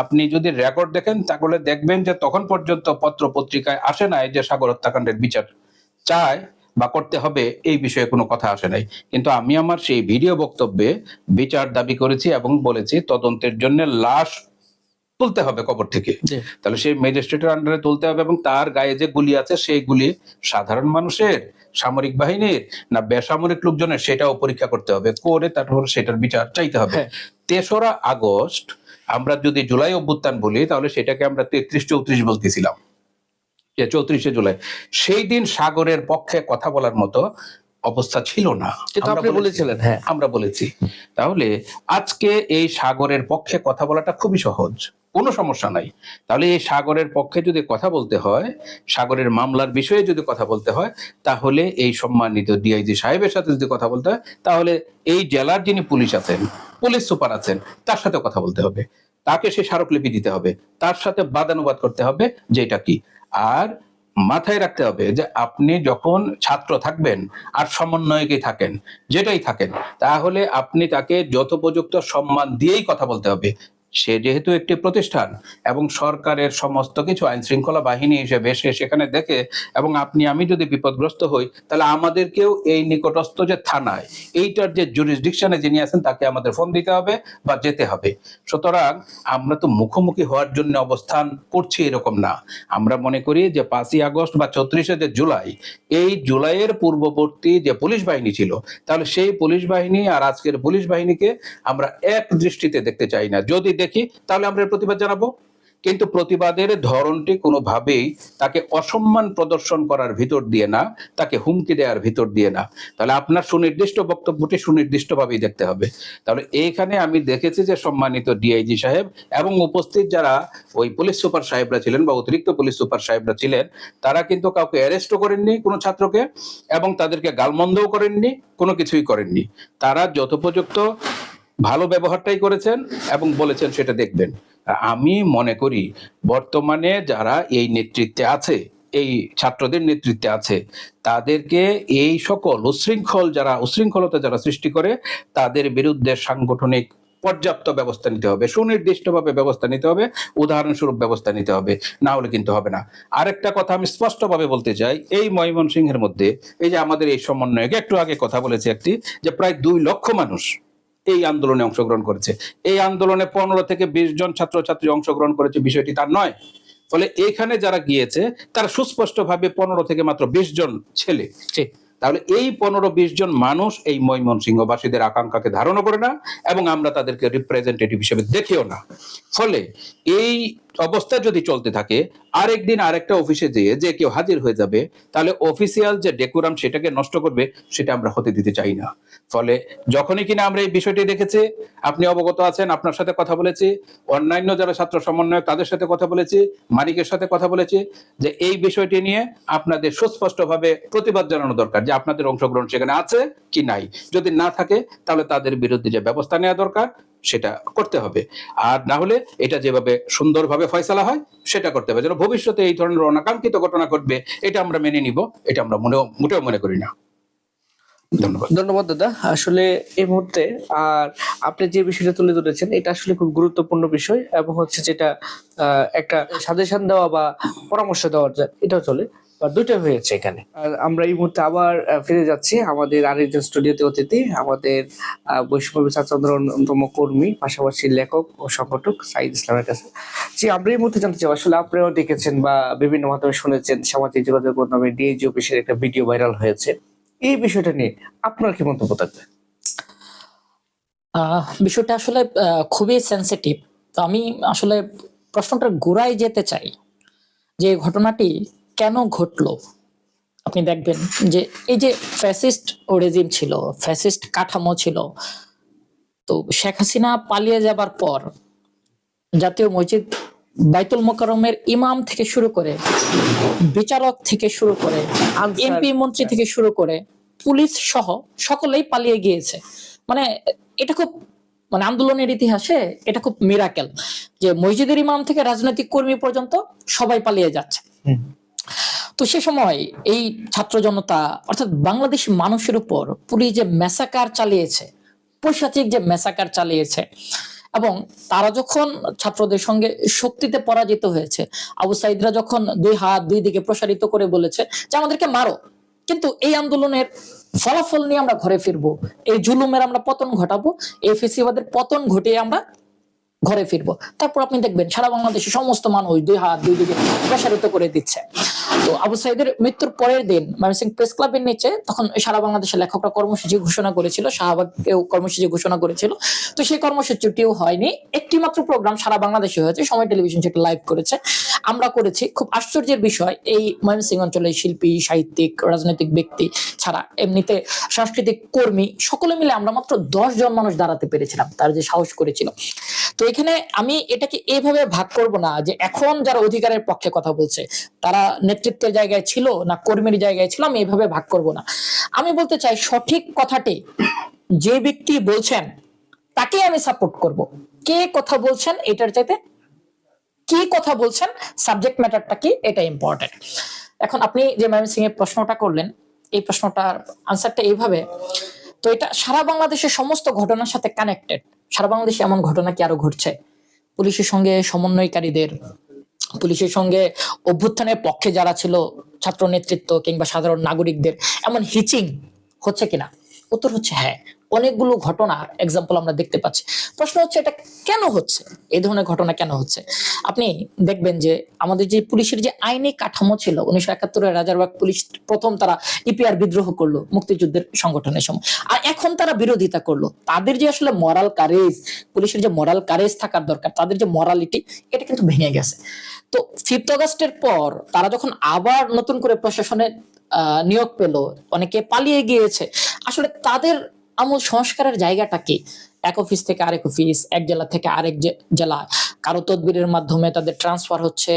[SPEAKER 3] আপনি যদি রেকর্ড দেখেন তাহলে দেখবেন যে তখন পর্যন্ত পত্র পত্রিকায় আসে নাই যে সাগর হত্যাকাণ্ডের বিচার চায় বা করতে হবে, এই বিষয়ে কোনো কথা আসে নাই। কিন্তু আমি আমার সেই ভিডিও বক্তব্যে বিচার দাবি করেছি এবং বলেছি তদন্তের জন্য লাশ তুলতে হবে কবর থেকে।
[SPEAKER 1] জি।
[SPEAKER 3] তাহলে সেই ম্যাজিস্ট্রেটের আন্ডারে তুলতে হবে, এবং তার গায়ে যে গুলি আছে সেই গুলি সাধারণ মানুষের, সামরিক বাহিনীর না বেসামরিক লোকজনের, সেটাও পরীক্ষা করতে হবে, করে তারপর সেটার বিচার চাইতে হবে।
[SPEAKER 1] হ্যাঁ।
[SPEAKER 3] ৩রা আগস্ট আমরা যদি জুলাই অভ্যুত্থান বলি, তাহলে সেটাকে আমরা ৩৩-৩৪ বলতেছিলাম, যে ৩৪শে জুলাই। সেই দিন সাগরের পক্ষে কথা বলার মতো অবস্থা ছিল না,
[SPEAKER 1] কিন্তু
[SPEAKER 3] আমরা
[SPEAKER 1] আপনি
[SPEAKER 3] বলেছি।
[SPEAKER 1] বলেছিলেন, হ্যাঁ।
[SPEAKER 3] আমরা বলেছি। তাহলে আজকে এই সাগরের পক্ষে কথা বলাটা খুবই সহজ, কোনো সমস্যা নাই। তাহলে এই সাগরের পক্ষে যদি কথা বলতে হয়, সাগরের মামলার বিষয়ে যদি কথা বলতে হয়, তাহলে এই সম্মানিত ডিআইজি সাহেবের সাথে যদি কথা বলতে হয়, তাহলে এই জেলার যিনি পুলিশ আছেন, পুলিশ সুপার আছেন, তার সাথে কথা বলতে হবে, তাকে সে স্মারকলিপি দিতে হবে, তার সাথে বাদানুবাদ করতে হবে যে এটা কি। আর মাথায় রাখতে হবে যে আপনি যখন ছাত্র থাকবেন আর সমন্বয়কে থাকেন, যেটাই থাকেন, তাহলে আপনি তাকে যথোপযুক্ত সম্মান দিয়েই কথা বলতে হবে। সে যেহেতু একটি প্রতিষ্ঠান এবং সরকারের সমস্ত কিছু আইন শৃঙ্খলা বাহিনী হিসেবে সে সেখানে দেখে, এবং আপনি আমি যদি বিপদগ্রস্ত হই, তাহলে আমাদেরকেও এই নিকটস্থ যে থানায়, এইটার যে জুরিসডিকশনে যিনি আছেন তাকে আমাদের ফোন দিতে হবে বা যেতে হবে। সুতরাং আমরা তো মুখোমুখি হওয়ার জন্য অবস্থান করছি এরকম না। আমরা মনে করি যে 5ই আগস্ট বা 34শে যে জুলাই, এই জুলাইয়ের পূর্ববর্তী যে পুলিশ বাহিনী ছিল, তাহলে সেই পুলিশ বাহিনী আর আজকের পুলিশ বাহিনীকে আমরা এক দৃষ্টিতে দেখতে চাই না। যদি দেখি তাহলে আমরা এর প্রতিবাদ জানাবো, কিন্তু প্রতিবাদের ধরনটি কোনোভাবেই তাকে অসম্মান প্রদর্শন করার ভিতর দিয়ে না, তাকে হুমকি দেওয়ার ভিতর দিয়ে না। তাহলে আপনার সুনির্দিষ্ট বক্তব্যটি সুনির্দিষ্টভাবেই দেখতে হবে। তাহলে এইখানে আমি দেখেছি যে সম্মানিত ডিআইজি সাহেব এবং উপস্থিত যারা ওই পুলিশ সুপার সাহেবরা ছিলেন বা অতিরিক্ত পুলিশ সুপার সাহেবরা ছিলেন, তারা কিন্তু কাউকে অ্যারেস্টও করেননি কোনো ছাত্রকে, এবং তাদেরকে গালমন্দও করেননি, কোনো কিছুই করেননি। তারা যথোপযুক্ত ভালো ব্যবহারটাই করেছেন এবং বলেছেন সেটা দেখবেন। আমি মনে করি বর্তমানে যারা এই নেতৃত্বে আছে, এই ছাত্রদের নেতৃত্বে আছে, তাদেরকে এই সকল উশৃঙ্খলতা যারা সৃষ্টি করে, তাদের বিরুদ্ধে সাংগঠনিক পর্যাপ্ত ব্যবস্থা নিতে হবে, সুনির্দিষ্টভাবে ব্যবস্থা নিতে হবে, উদাহরণস্বরূপ ব্যবস্থা নিতে হবে, না হলে কিন্তু হবে না। আরেকটা কথা আমি স্পষ্টভাবে বলতে চাই, এই ময়মনসিংহের মধ্যে এই যে আমাদের এই সমন্বয়কে একটু আগে কথা বলেছে একটি, যে প্রায় 2 লক্ষ মানুষ এই আন্দোলনে অংশগ্রহণ করেছে। এই আন্দোলনে 15 থেকে 20 জন ছাত্রছাত্রী অংশগ্রহণ করেছে, বিষয়টি তার নয়। ফলে এখানে যারা গিয়েছে তারা সুস্পষ্টভাবে 15 থেকে মাত্র 20 জন ছেলে। তাহলে এই 15-20 জন মানুষ এই ময়মনসিংহবাসীদের আকাঙ্ক্ষাকে ধারণও করে না, এবং আমরা তাদেরকে রিপ্রেজেন্টেটিভ হিসেবে দেখিও না। ফলে এই অবস্থা যদি চলতে থাকে, আরেকদিন আরেকটা অফিসে যেয়ে যে কেউ হাজির হয়ে যাবে, তাহলে অফিসিয়াল যে ডেকোরাম সেটাকে নষ্ট করবে, সেটা আমরা হতে দিতে চাই না। ফলে যখনই কিনা আমরা এই বিষয়টি দেখেছি, আপনি অবগত আছেন, আপনার সাথে কথা বলেছি, অন্যান্য যারা ছাত্র সমন্বয়ক তাদের সাথে কথা বলেছি, মানিকের সাথে কথা বলেছি, যে এই বিষয়টি নিয়ে আপনাদের সুস্পষ্টভাবে প্রতিবাদ জানানো দরকার যে আপনাদের অংশগ্রহণ সেখানে আছে কি নাই। যদি না থাকে তাহলে তাদের বিরুদ্ধে যে ব্যবস্থা নেওয়া দরকার সেটা করতে হবে, আর না হলে এটা যেভাবে সুন্দরভাবে ফয়সালা হয় সেটা করতে হবে, যেন ভবিষ্যতে এই ধরনের অনাকাঙ্ক্ষিত ঘটনা ঘটবে এটা আমরা মেনে নিব, এটা আমরা মোটেও মনে করি না। ধন্যবাদ।
[SPEAKER 1] ধন্যবাদ দাদা। আসলে এই মুহূর্তে আর আপনি যে বিষয়টা তুলে ধরেছেন এটা আসলে খুব গুরুত্বপূর্ণ বিষয়, এবং হচ্ছে যেটা একটা সাজেশন দেওয়া বা পরামর্শ দেওয়া যায় এটাও চলে, বা দুইটা হয়েছে এখানে। আর আমরা এই মুহূর্তে আবার ফিরে যাচ্ছি আমাদের আরেকজন স্টুডিওতে অতিথি, আমাদের বৈষম্য ছাত্র আন্দোলনের অন্যতম কর্মী, পাশাপাশি লেখক ও সংগঠক সাইদ ইসলামের কাছে। যে আমরা এই মুহূর্তে জানতে চাই, আসলে আপনারাও দেখেছেন বা বিভিন্ন মাধ্যমে শুনেছেন, সামাজিক যোগাযোগ মাধ্যমে ডিএজি অফিসের একটা ভিডিও ভাইরাল হয়েছে, এই বিষয়টা নিয়ে আপনার কি মন্তব্য থাকবে?
[SPEAKER 4] বিষয়টা আসলে খুবই সেনসিটিভ। তো আমি আসলে প্রশ্নটার গোড়ায় যেতে চাই যে ঘটনাটি কেন ঘটলো। আপনি দেখবেন যে এই যে ফ্যাসিস্ট রেজিম ছিল, ফ্যাসিস্ট কাঠামো ছিল, তো শেখ হাসিনা পালিয়ে যাবার পর জাতীয় মসজিদ বাইতুল মোকাররমের ইমাম থেকে শুরু করে, বিচারক থেকে শুরু করে, এমপি মন্ত্রী থেকে শুরু করে, পুলিশ সহ সকলেই পালিয়ে গিয়েছে। মানে এটা খুব, মানে আন্দোলনের ইতিহাসে এটা খুব মিরাকেল যে মসজিদের ইমাম থেকে রাজনৈতিক কর্মী পর্যন্ত সবাই পালিয়ে যাচ্ছে। তো সে সময় এই ছাত্র জনতা অর্থাৎ বাংলাদেশি মানুষের উপর পুলিশ যে ম্যাসাকার চালিয়েছে, পৈশাচিক যে ম্যাসাকার চালিয়েছে, এবং তারা যখন ছাত্রদের সঙ্গে শক্তিতে পরাজিত হয়েছে, আবু সাইদরা যখন দুই হাত দুই দিকে প্রসারিত করে বলেছে যে আমাদেরকে মারো, কিন্তু এই আন্দোলনের ফলাফল নিয়ে আমরা ঘরে ফিরবো, এই জুলুমের আমরা পতন ঘটাবো, এই ফেসিবাদের পতন ঘটিয়ে আমরা ঘরে ফিরবো, তারপর আপনি দেখবেন সারা বাংলাদেশে সমস্ত মানুষ দুই হাত দুই দিকে প্রসারিত করে দিচ্ছে। তো আবু সাইদের মৃত্যুর পরের দিন ময়মনসিংহ প্রেস ক্লাবের নিচে তখন সারা বাংলাদেশের লেখকরা কর্মসূচি ঘোষণা করেছিল, শাহবাগকেও কর্মসূচি ঘোষণা করেছিল। তো সেই কর্মসূচিটিও হয়নি, একটি মাত্র প্রোগ্রাম সারা বাংলাদেশে হয়েছে, সময় টেলিভিশন সেটা লাইভ করেছে, আমরা করেছি। খুব আশ্চর্যের বিষয়, এই ময়মনসিংহ অঞ্চলের শিল্পী, সাহিত্যিক, রাজনৈতিক ব্যক্তি ছাড়া এমনিতে সাংস্কৃতিক কর্মী সকলে মিলে আমরা মাত্র 10 জন মানুষ দাঁড়াতে পেরেছিলাম, তার যে সাহস করেছিল। তো এখানে আমি এটাকে এইভাবে ভাগ করব না যে এখন যারা অধিকারের পক্ষে কথা বলছে তারা নেতৃত্বের জায়গায় ছিল না কর্মীর জায়গায় ছিল, আমি এইভাবে ভাগ করব না। আমি বলতে চাই সঠিক কথাটি যে ব্যক্তি বলছেন তাকে আমি সাপোর্ট করব। কে কথা বলছেন এটার চাইতে কি কথা বলছেন, সাবজেক্ট ম্যাটারটা কি, এটা ইম্পর্টেন্ট। এখন আপনি যে ময়মনসিংহ এর প্রশ্নটা করলেন, এই প্রশ্নটার আনসারটা এইভাবে, তো এটা সারা বাংলাদেশের সমস্ত ঘটনার সাথে কানেক্টেড। সারা বাংলাদেশে এমন ঘটনা কি আরো ঘটছে? পুলিশের সঙ্গে সমন্বয়কারীদের, পুলিশের সঙ্গে অভ্যুত্থানের পক্ষে যারা ছিল ছাত্র নেতৃত্ব কিংবা সাধারণ নাগরিকদের এমন হিচিং হচ্ছে কিনা? উত্তর হচ্ছে হ্যাঁ, অনেকগুলো ঘটনার এক্সাম্পল আমরা দেখতে পাচ্ছি। প্রশ্ন হচ্ছে এটা কেন হচ্ছে, এই ধরনের ঘটনা কেন হচ্ছে? আপনি দেখবেন যে আমাদের যে পুলিশের যে আইনি কাঠামো ছিল 1971-এর রাজারবাগ পুলিশ প্রথম তারা ইপিআর বিদ্রোহ করলো মুক্তিযুদ্ধের সংগঠনের সময়, আর এখন তারা বিরোধিতা করলো। তাদের যে আসলে মরাল কারেজ, পুলিশের যে মরাল কারেজ থাকার দরকার, তাদের যে মরালিটি, এটা কিন্তু ভেঙে গেছে। তো 5th অগাস্টের পর তারা যখন আবার নতুন করে প্রশাসনে নিয়োগ পেল, অনেকে পালিয়ে গিয়েছে, আসলে তাদের আমূল সংস্কারের জায়গাটা কি? এক অফিস থেকে আরেক অফিস, এক জেলা থেকে আরেক জেলা, কারো তদবিরের মাধ্যমে তাদের ট্রান্সফার হচ্ছে।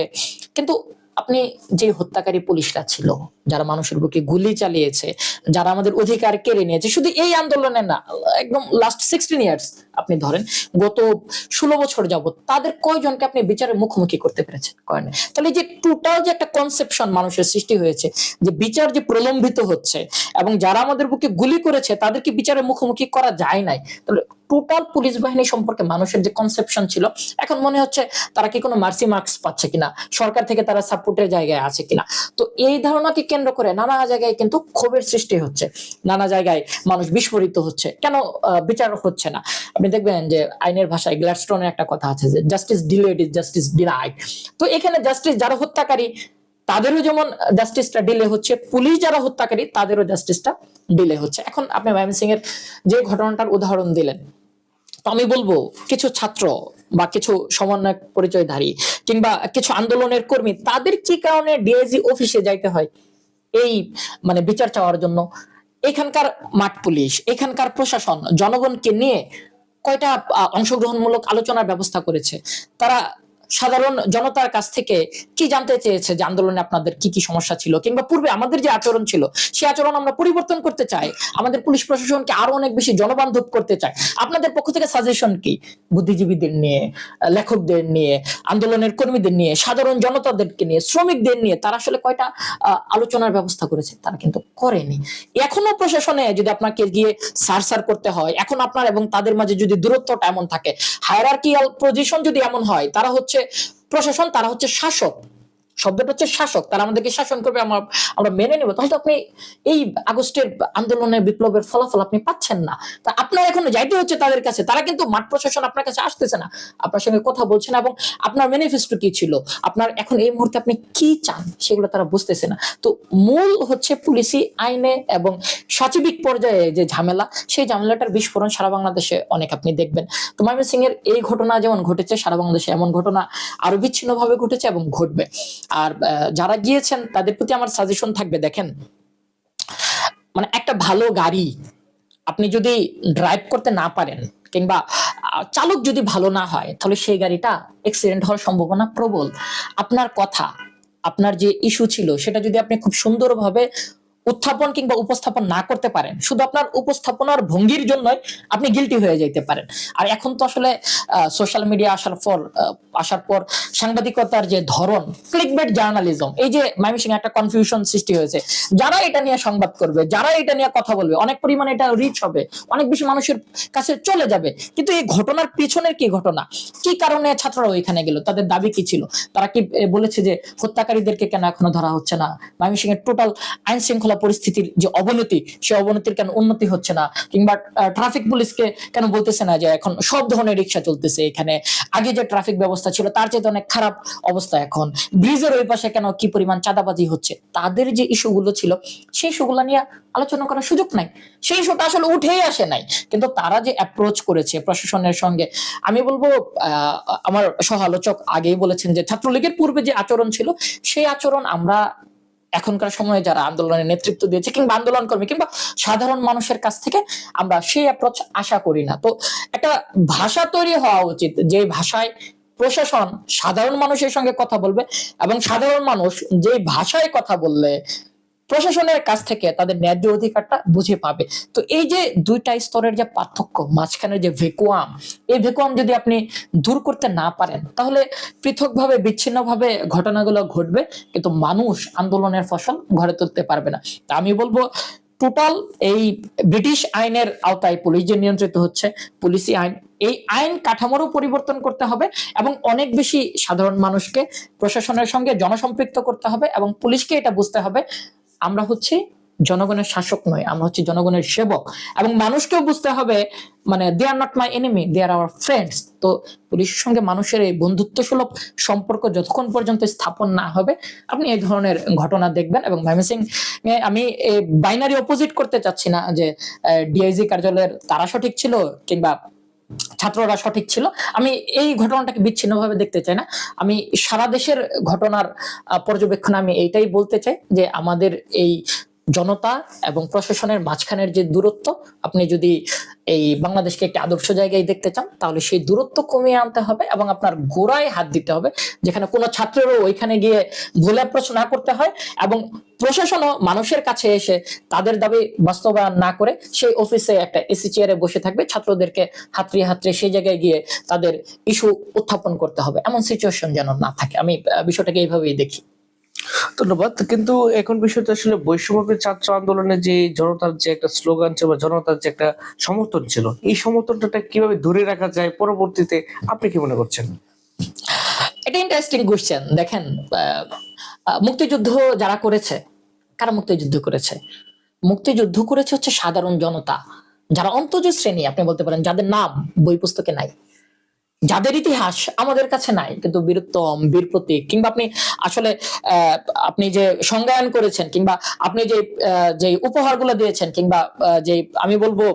[SPEAKER 4] কিন্তু আপনি যে হত্যাকারী পুলিশরা ছিল, যারা মানুষের বুকে গুলি চালিয়েছে, যারা আমাদের অধিকার কেড়ে নিয়েছে, শুধু এই আন্দোলনে না, একদম লাস্ট 16 ইয়ার্স আপনি ধরেন, গত 16 বছর যাবত তাদের কয়জনকে আপনি বিচারের মুখোমুখি করতে পেরেছেন? করেন। তাহলে যে টোটাল যে একটা কনসেপশন মানুষের সৃষ্টি হয়েছে যে বিচার যে প্রলম্বিত হচ্ছে এবং যারা আমাদের বুকে গুলি করেছে তাদেরকে বিচারের মুখোমুখি করা যায় নাই, তাহলে টোটাল পুলিশ বাহিনী সম্পর্কে মানুষের যে কনসেপশন ছিল, এখন মনে হচ্ছে তারা কি কোনো মার্সি মার্কস পাচ্ছে কিনা, সরকার থেকে তারা সাপোর্টের জায়গায় আছে কিনা। তো এই ধারণাকে কেন্দ্র করে নানা জায়গায় কিন্তু ক্ষোভের সৃষ্টি হচ্ছে, নানা জায়গায় মানুষ বিস্ফোরিত হচ্ছে, কেন বিচার হচ্ছে না। আপনি দেখবেন যে আইনের ভাষায় গ্ল্যাডস্টোনের একটা কথা আছে যে justice delayed is justice denied. তো এখানে জাস্টিস যারা হত্যাকারী তাদেরও যেমন জাস্টিসটা ডিলে হচ্ছে, পুলিশ যারা হত্যাকারী তাদেরও জাস্টিসটা ডিলে হচ্ছে। এখন আপনি ময়মনসিংহের যে ঘটনাটার উদাহরণ দিলেন, তো আমি বলবো কিছু ছাত্র বা কিছু সমন্বয়ক পরিচয়ধারী কিংবা কিছু আন্দোলনের কর্মী, তাদের কি কারণে ডিআইজি অফিসে যাইতে হয় এই মানে বিচার চাওয়ার জন্য? এখানকার মাঠ পুলিশ, এখানকার প্রশাসন জনগণকে নিয়ে কয়টা অংশগ্রহণমূলক আলোচনার ব্যবস্থা করেছে? তারা সাধারণ জনতার কাছ থেকে কি জানতে চেয়েছে যে আন্দোলনে আপনাদের কি কি সমস্যা ছিল, কিংবা পূর্বে আমাদের যে আচরণ ছিল সেই আচরণ আমরা পরিবর্তন করতে চাই, আমাদের পুলিশ প্রশাসনকে আরো অনেক বেশি জনবান্ধব করতে চাই। আপনাদের পক্ষ থেকে সাজেশন কি? বুদ্ধিজীবীদের নিয়ে, লেখকদের নিয়ে, আন্দোলনের কর্মীদের নিয়ে, সাধারণ জনতাদেরকে নিয়ে, শ্রমিকদের নিয়ে তারা আসলে কয়টা আলোচনার ব্যবস্থা করেছে? তারা কিন্তু করেনি। এখনো প্রশাসনে যদি আপনাকে গিয়ে সার করতে হয়, এখন আপনার এবং তাদের মাঝে যদি দূরত্বটা এমন থাকে, হায়ারার্কিয়াল পজিশন যদি এমন হয়, তারা হচ্ছে প্রশাসন, তারা হচ্ছে শাসক, শব্দটা হচ্ছে শাসক, তারা আমাদেরকে শাসন করবে, আমরা মেনে নেব, তাহলে তো আপনি এই আগস্টের আন্দোলনের বিপ্লবের ফলাফল আপনি পাচ্ছেন না। তা আপনার এখন যাইতে হচ্ছে তাদের কাছে, তারা কিন্তু মাঠ প্রশাসন আপনার কাছে আসতেছে না, আপনার সঙ্গে কথা বলছে না, এবং আপনার ম্যানিফেস্টো কি ছিল, আপনার এখন এই মুহূর্তে আপনি কি চান, সেগুলো তারা বুঝতেছে না। তো মূল হচ্ছে পুলিশি আইনে এবং সচিবিক পর্যায়ে যে ঝামেলা, সেই ঝামেলাটার বিস্ফোরণ সারা বাংলাদেশে অনেক আপনি দেখবেন। তো ময়মনসিংহ এর এই ঘটনা যেমন ঘটেছে, সারা বাংলাদেশে এমন ঘটনা আরো বিচ্ছিন্নভাবে ঘটেছে এবং ঘটবে। আর যারা গিয়েছেন তাদের প্রতি আমার সাজেশন থাকবে, দেখেন, মানে একটা ভালো গাড়ি আপনি যদি ড্রাইভ করতে না পারেন, কিংবা চালক যদি ভালো না হয়, তাহলে সেই গাড়িটা অ্যাক্সিডেন্ট হওয়ার সম্ভাবনা প্রবল। আপনার কথা, আপনার যে ইস্যু ছিল, সেটা যদি আপনি খুব সুন্দরভাবে উত্থাপন কিংবা উপস্থাপন না করতে পারেন, শুধু আপনার উপস্থাপনার ভঙ্গির জন্যই আপনি গিলটি হয়ে যাইতে পারেন। আর এখন তো আসলে সোশ্যাল মিডিয়া আসার পর সাংবাদিকতার যে ধরন, ক্লিকবেট জার্নালিজম, এই যে ময়মনসিংহে একটা কনফিউশন সৃষ্টি হয়েছে। যারা এটা নিয়ে সংবাদ করবে, যারা এটা নিয়ে কথা বলবে, অনেক পরিমাণে এটা রিচ হবে, অনেক বেশি মানুষের কাছে চলে যাবে। কিন্তু এই ঘটনার পিছনের কি ঘটনা, কি কারণে ছাত্ররা ওইখানে গেল, তাদের দাবি কি ছিল? তারা কি বলেছে যে হত্যাকারীদেরকে কেন এখনো ধরা হচ্ছে না? ময়মনসিংহের টোটাল আইন শৃঙ্খলা পরিস্থিতির যে অবনতি, সেই অবনতির কেন উন্নতি হচ্ছে না? কিংবা ট্রাফিক পুলিশকে কেন বলতেছে না যে এখন সব ধরনের রিক্সা চলতেছে এখানে, আগে যে ট্রাফিক ব্যবস্থা ছিল তার চেয়ে অনেক খারাপ অবস্থা এখন, ব্রিজের ওই পাশে কেন কি পরিমাণ চাঁদাবাজি হচ্ছে? তাদের যে ইস্যুগুলো ছিল, সেই ইস্যুগুলো নিয়ে আলোচনা করার সুযোগ নাই, সেই ইস্যুটা আসলে উঠেই আসে নাই। কিন্তু তারা যে অ্যাপ্রোচ করেছে প্রশাসনের সঙ্গে, আমি বলবো আমার সহ আলোচক আগেই বলেছেন যে ছাত্রলীগের পূর্বে যে আচরণ ছিল, সেই আচরণ আমরা এখনকার সময়ে যারা আন্দোলনের নেতৃত্ব দিয়েছে, কিংবা আন্দোলন কর্মী, কিংবা সাধারণ মানুষের কাছ থেকে আমরা সেই অ্যাপ্রোচ আশা করি না। তো একটা ভাষা তৈরি হওয়া উচিত, যে ভাষায় প্রশাসন সাধারণ মানুষের সঙ্গে কথা বলবে, এবং সাধারণ মানুষ যে ভাষায় কথা বললে প্রশাসনের কাছ থেকে তাদের ন্যায্য অধিকারটা বুঝে পাবে। তো এই যে দুইটা স্তরের যে পার্থক্য, মাঝখানে যে ভ্যাকুয়াম, এই ভ্যাকুয়াম যদি আপনি দূর করতে না পারেন, তাহলে পৃথকভাবে বিচ্ছিন্নভাবে ঘটনাগুলো ঘটবে, কিন্তু মানুষ আন্দোলনের ফসল ঘরে তুলতে পারবে না। তা আমি বলবো টোটাল এই ব্রিটিশ আইনের আওতায় পুলিশ যে নিয়ন্ত্রিত হচ্ছে, পুলিশি আইন, এই আইন কাঠামোরও পরিবর্তন করতে হবে, এবং অনেক বেশি সাধারণ মানুষকে প্রশাসনের সঙ্গে জনসম্পৃক্ত করতে হবে, এবং পুলিশকে এটা বুঝতে হবে আমরা হচ্ছে জনগণের শাসক নয়, আমরা হচ্ছে জনগণের সেবক। এবং মানুষকেও বুঝতে হবে, মানে they are not my enemy, they are our friends. তো পুলিশের সঙ্গে মানুষের এই বন্ধুত্ব সুলভ সম্পর্ক যতক্ষণ পর্যন্ত স্থাপন না হবে, আপনি এই ধরনের ঘটনা দেখবেন। এবং ময়মনসিংহ আমি বাইনারি অপোজিট করতে চাচ্ছি না যে ডিআইজি কার্যালয়ের তারা সঠিক ছিল কিংবা ছাত্ররা সঠিক ছিল, আমি এই ঘটনাটাকে বিচ্ছিন্নভাবে দেখতে চাই না। আমি সারা দেশের ঘটনার পর্যবেক্ষণে আমি এইটাই বলতে চাই যে আমাদের এই জনতা এবং প্রশাসনের মাঝখানের যে দূরত্ব, আপনি যদি এই বাংলাদেশকে একটা আদর্শ জায়গায় দেখতে চান, তাহলে সেই দূরত্ব কমিয়ে আনতে হবে, এবং আপনার গোড়ায় হাত দিতে হবে, যেখানে কোনো ছাত্রেরও ওইখানে গিয়ে ভুল অ্যাপ্রোচ না করতে হয়, এবং প্রশাসনও মানুষের কাছে এসে তাদের দাবি বাস্তবায়ন না করে সেই অফিসে একটা এসি চেয়ারে বসে থাকবে, ছাত্রদেরকে হাতড়িয়ে হাতড়িয়ে সেই জায়গায় গিয়ে তাদের ইস্যু উত্থাপন করতে হবে, এমন সিচুয়েশন যেন না থাকে। আমি বিষয়টাকে এইভাবেই দেখি।
[SPEAKER 1] ধন্যবাদ। কিন্তু এখন বিষয়টা আসলে বৈষম্যবিরোধী ছাত্র আন্দোলনে যে জনতার যে একটা স্লোগান ছিল বা জনতার যে একটা সমর্থন ছিল, এই সমর্থনটা কিভাবে ধরে রাখা যায় পরবর্তীতে, আপনি কি মনে করছেন?
[SPEAKER 4] এটা ইন্টারেস্টিং কোশ্চেন। দেখেন, মুক্তিযুদ্ধ যারা করেছে, কারা মুক্তিযুদ্ধ করেছে? মুক্তিযুদ্ধ করেছে হচ্ছে সাধারণ জনতা, যারা অন্তজ শ্রেণী আপনি বলতে পারেন, যাদের নাম বই পুস্তকে নাই, যাদের ইতিহাস আমাদের কাছে নাই, কিন্তু বীরত্তম, বীর প্রতীক, কিংবা আপনি আসলে আপনি যে সংজ্ঞায়ন করেছেন, কিংবা আপনি যে উপহারগুলো দিয়েছেন, কিংবা যে আমি বলবো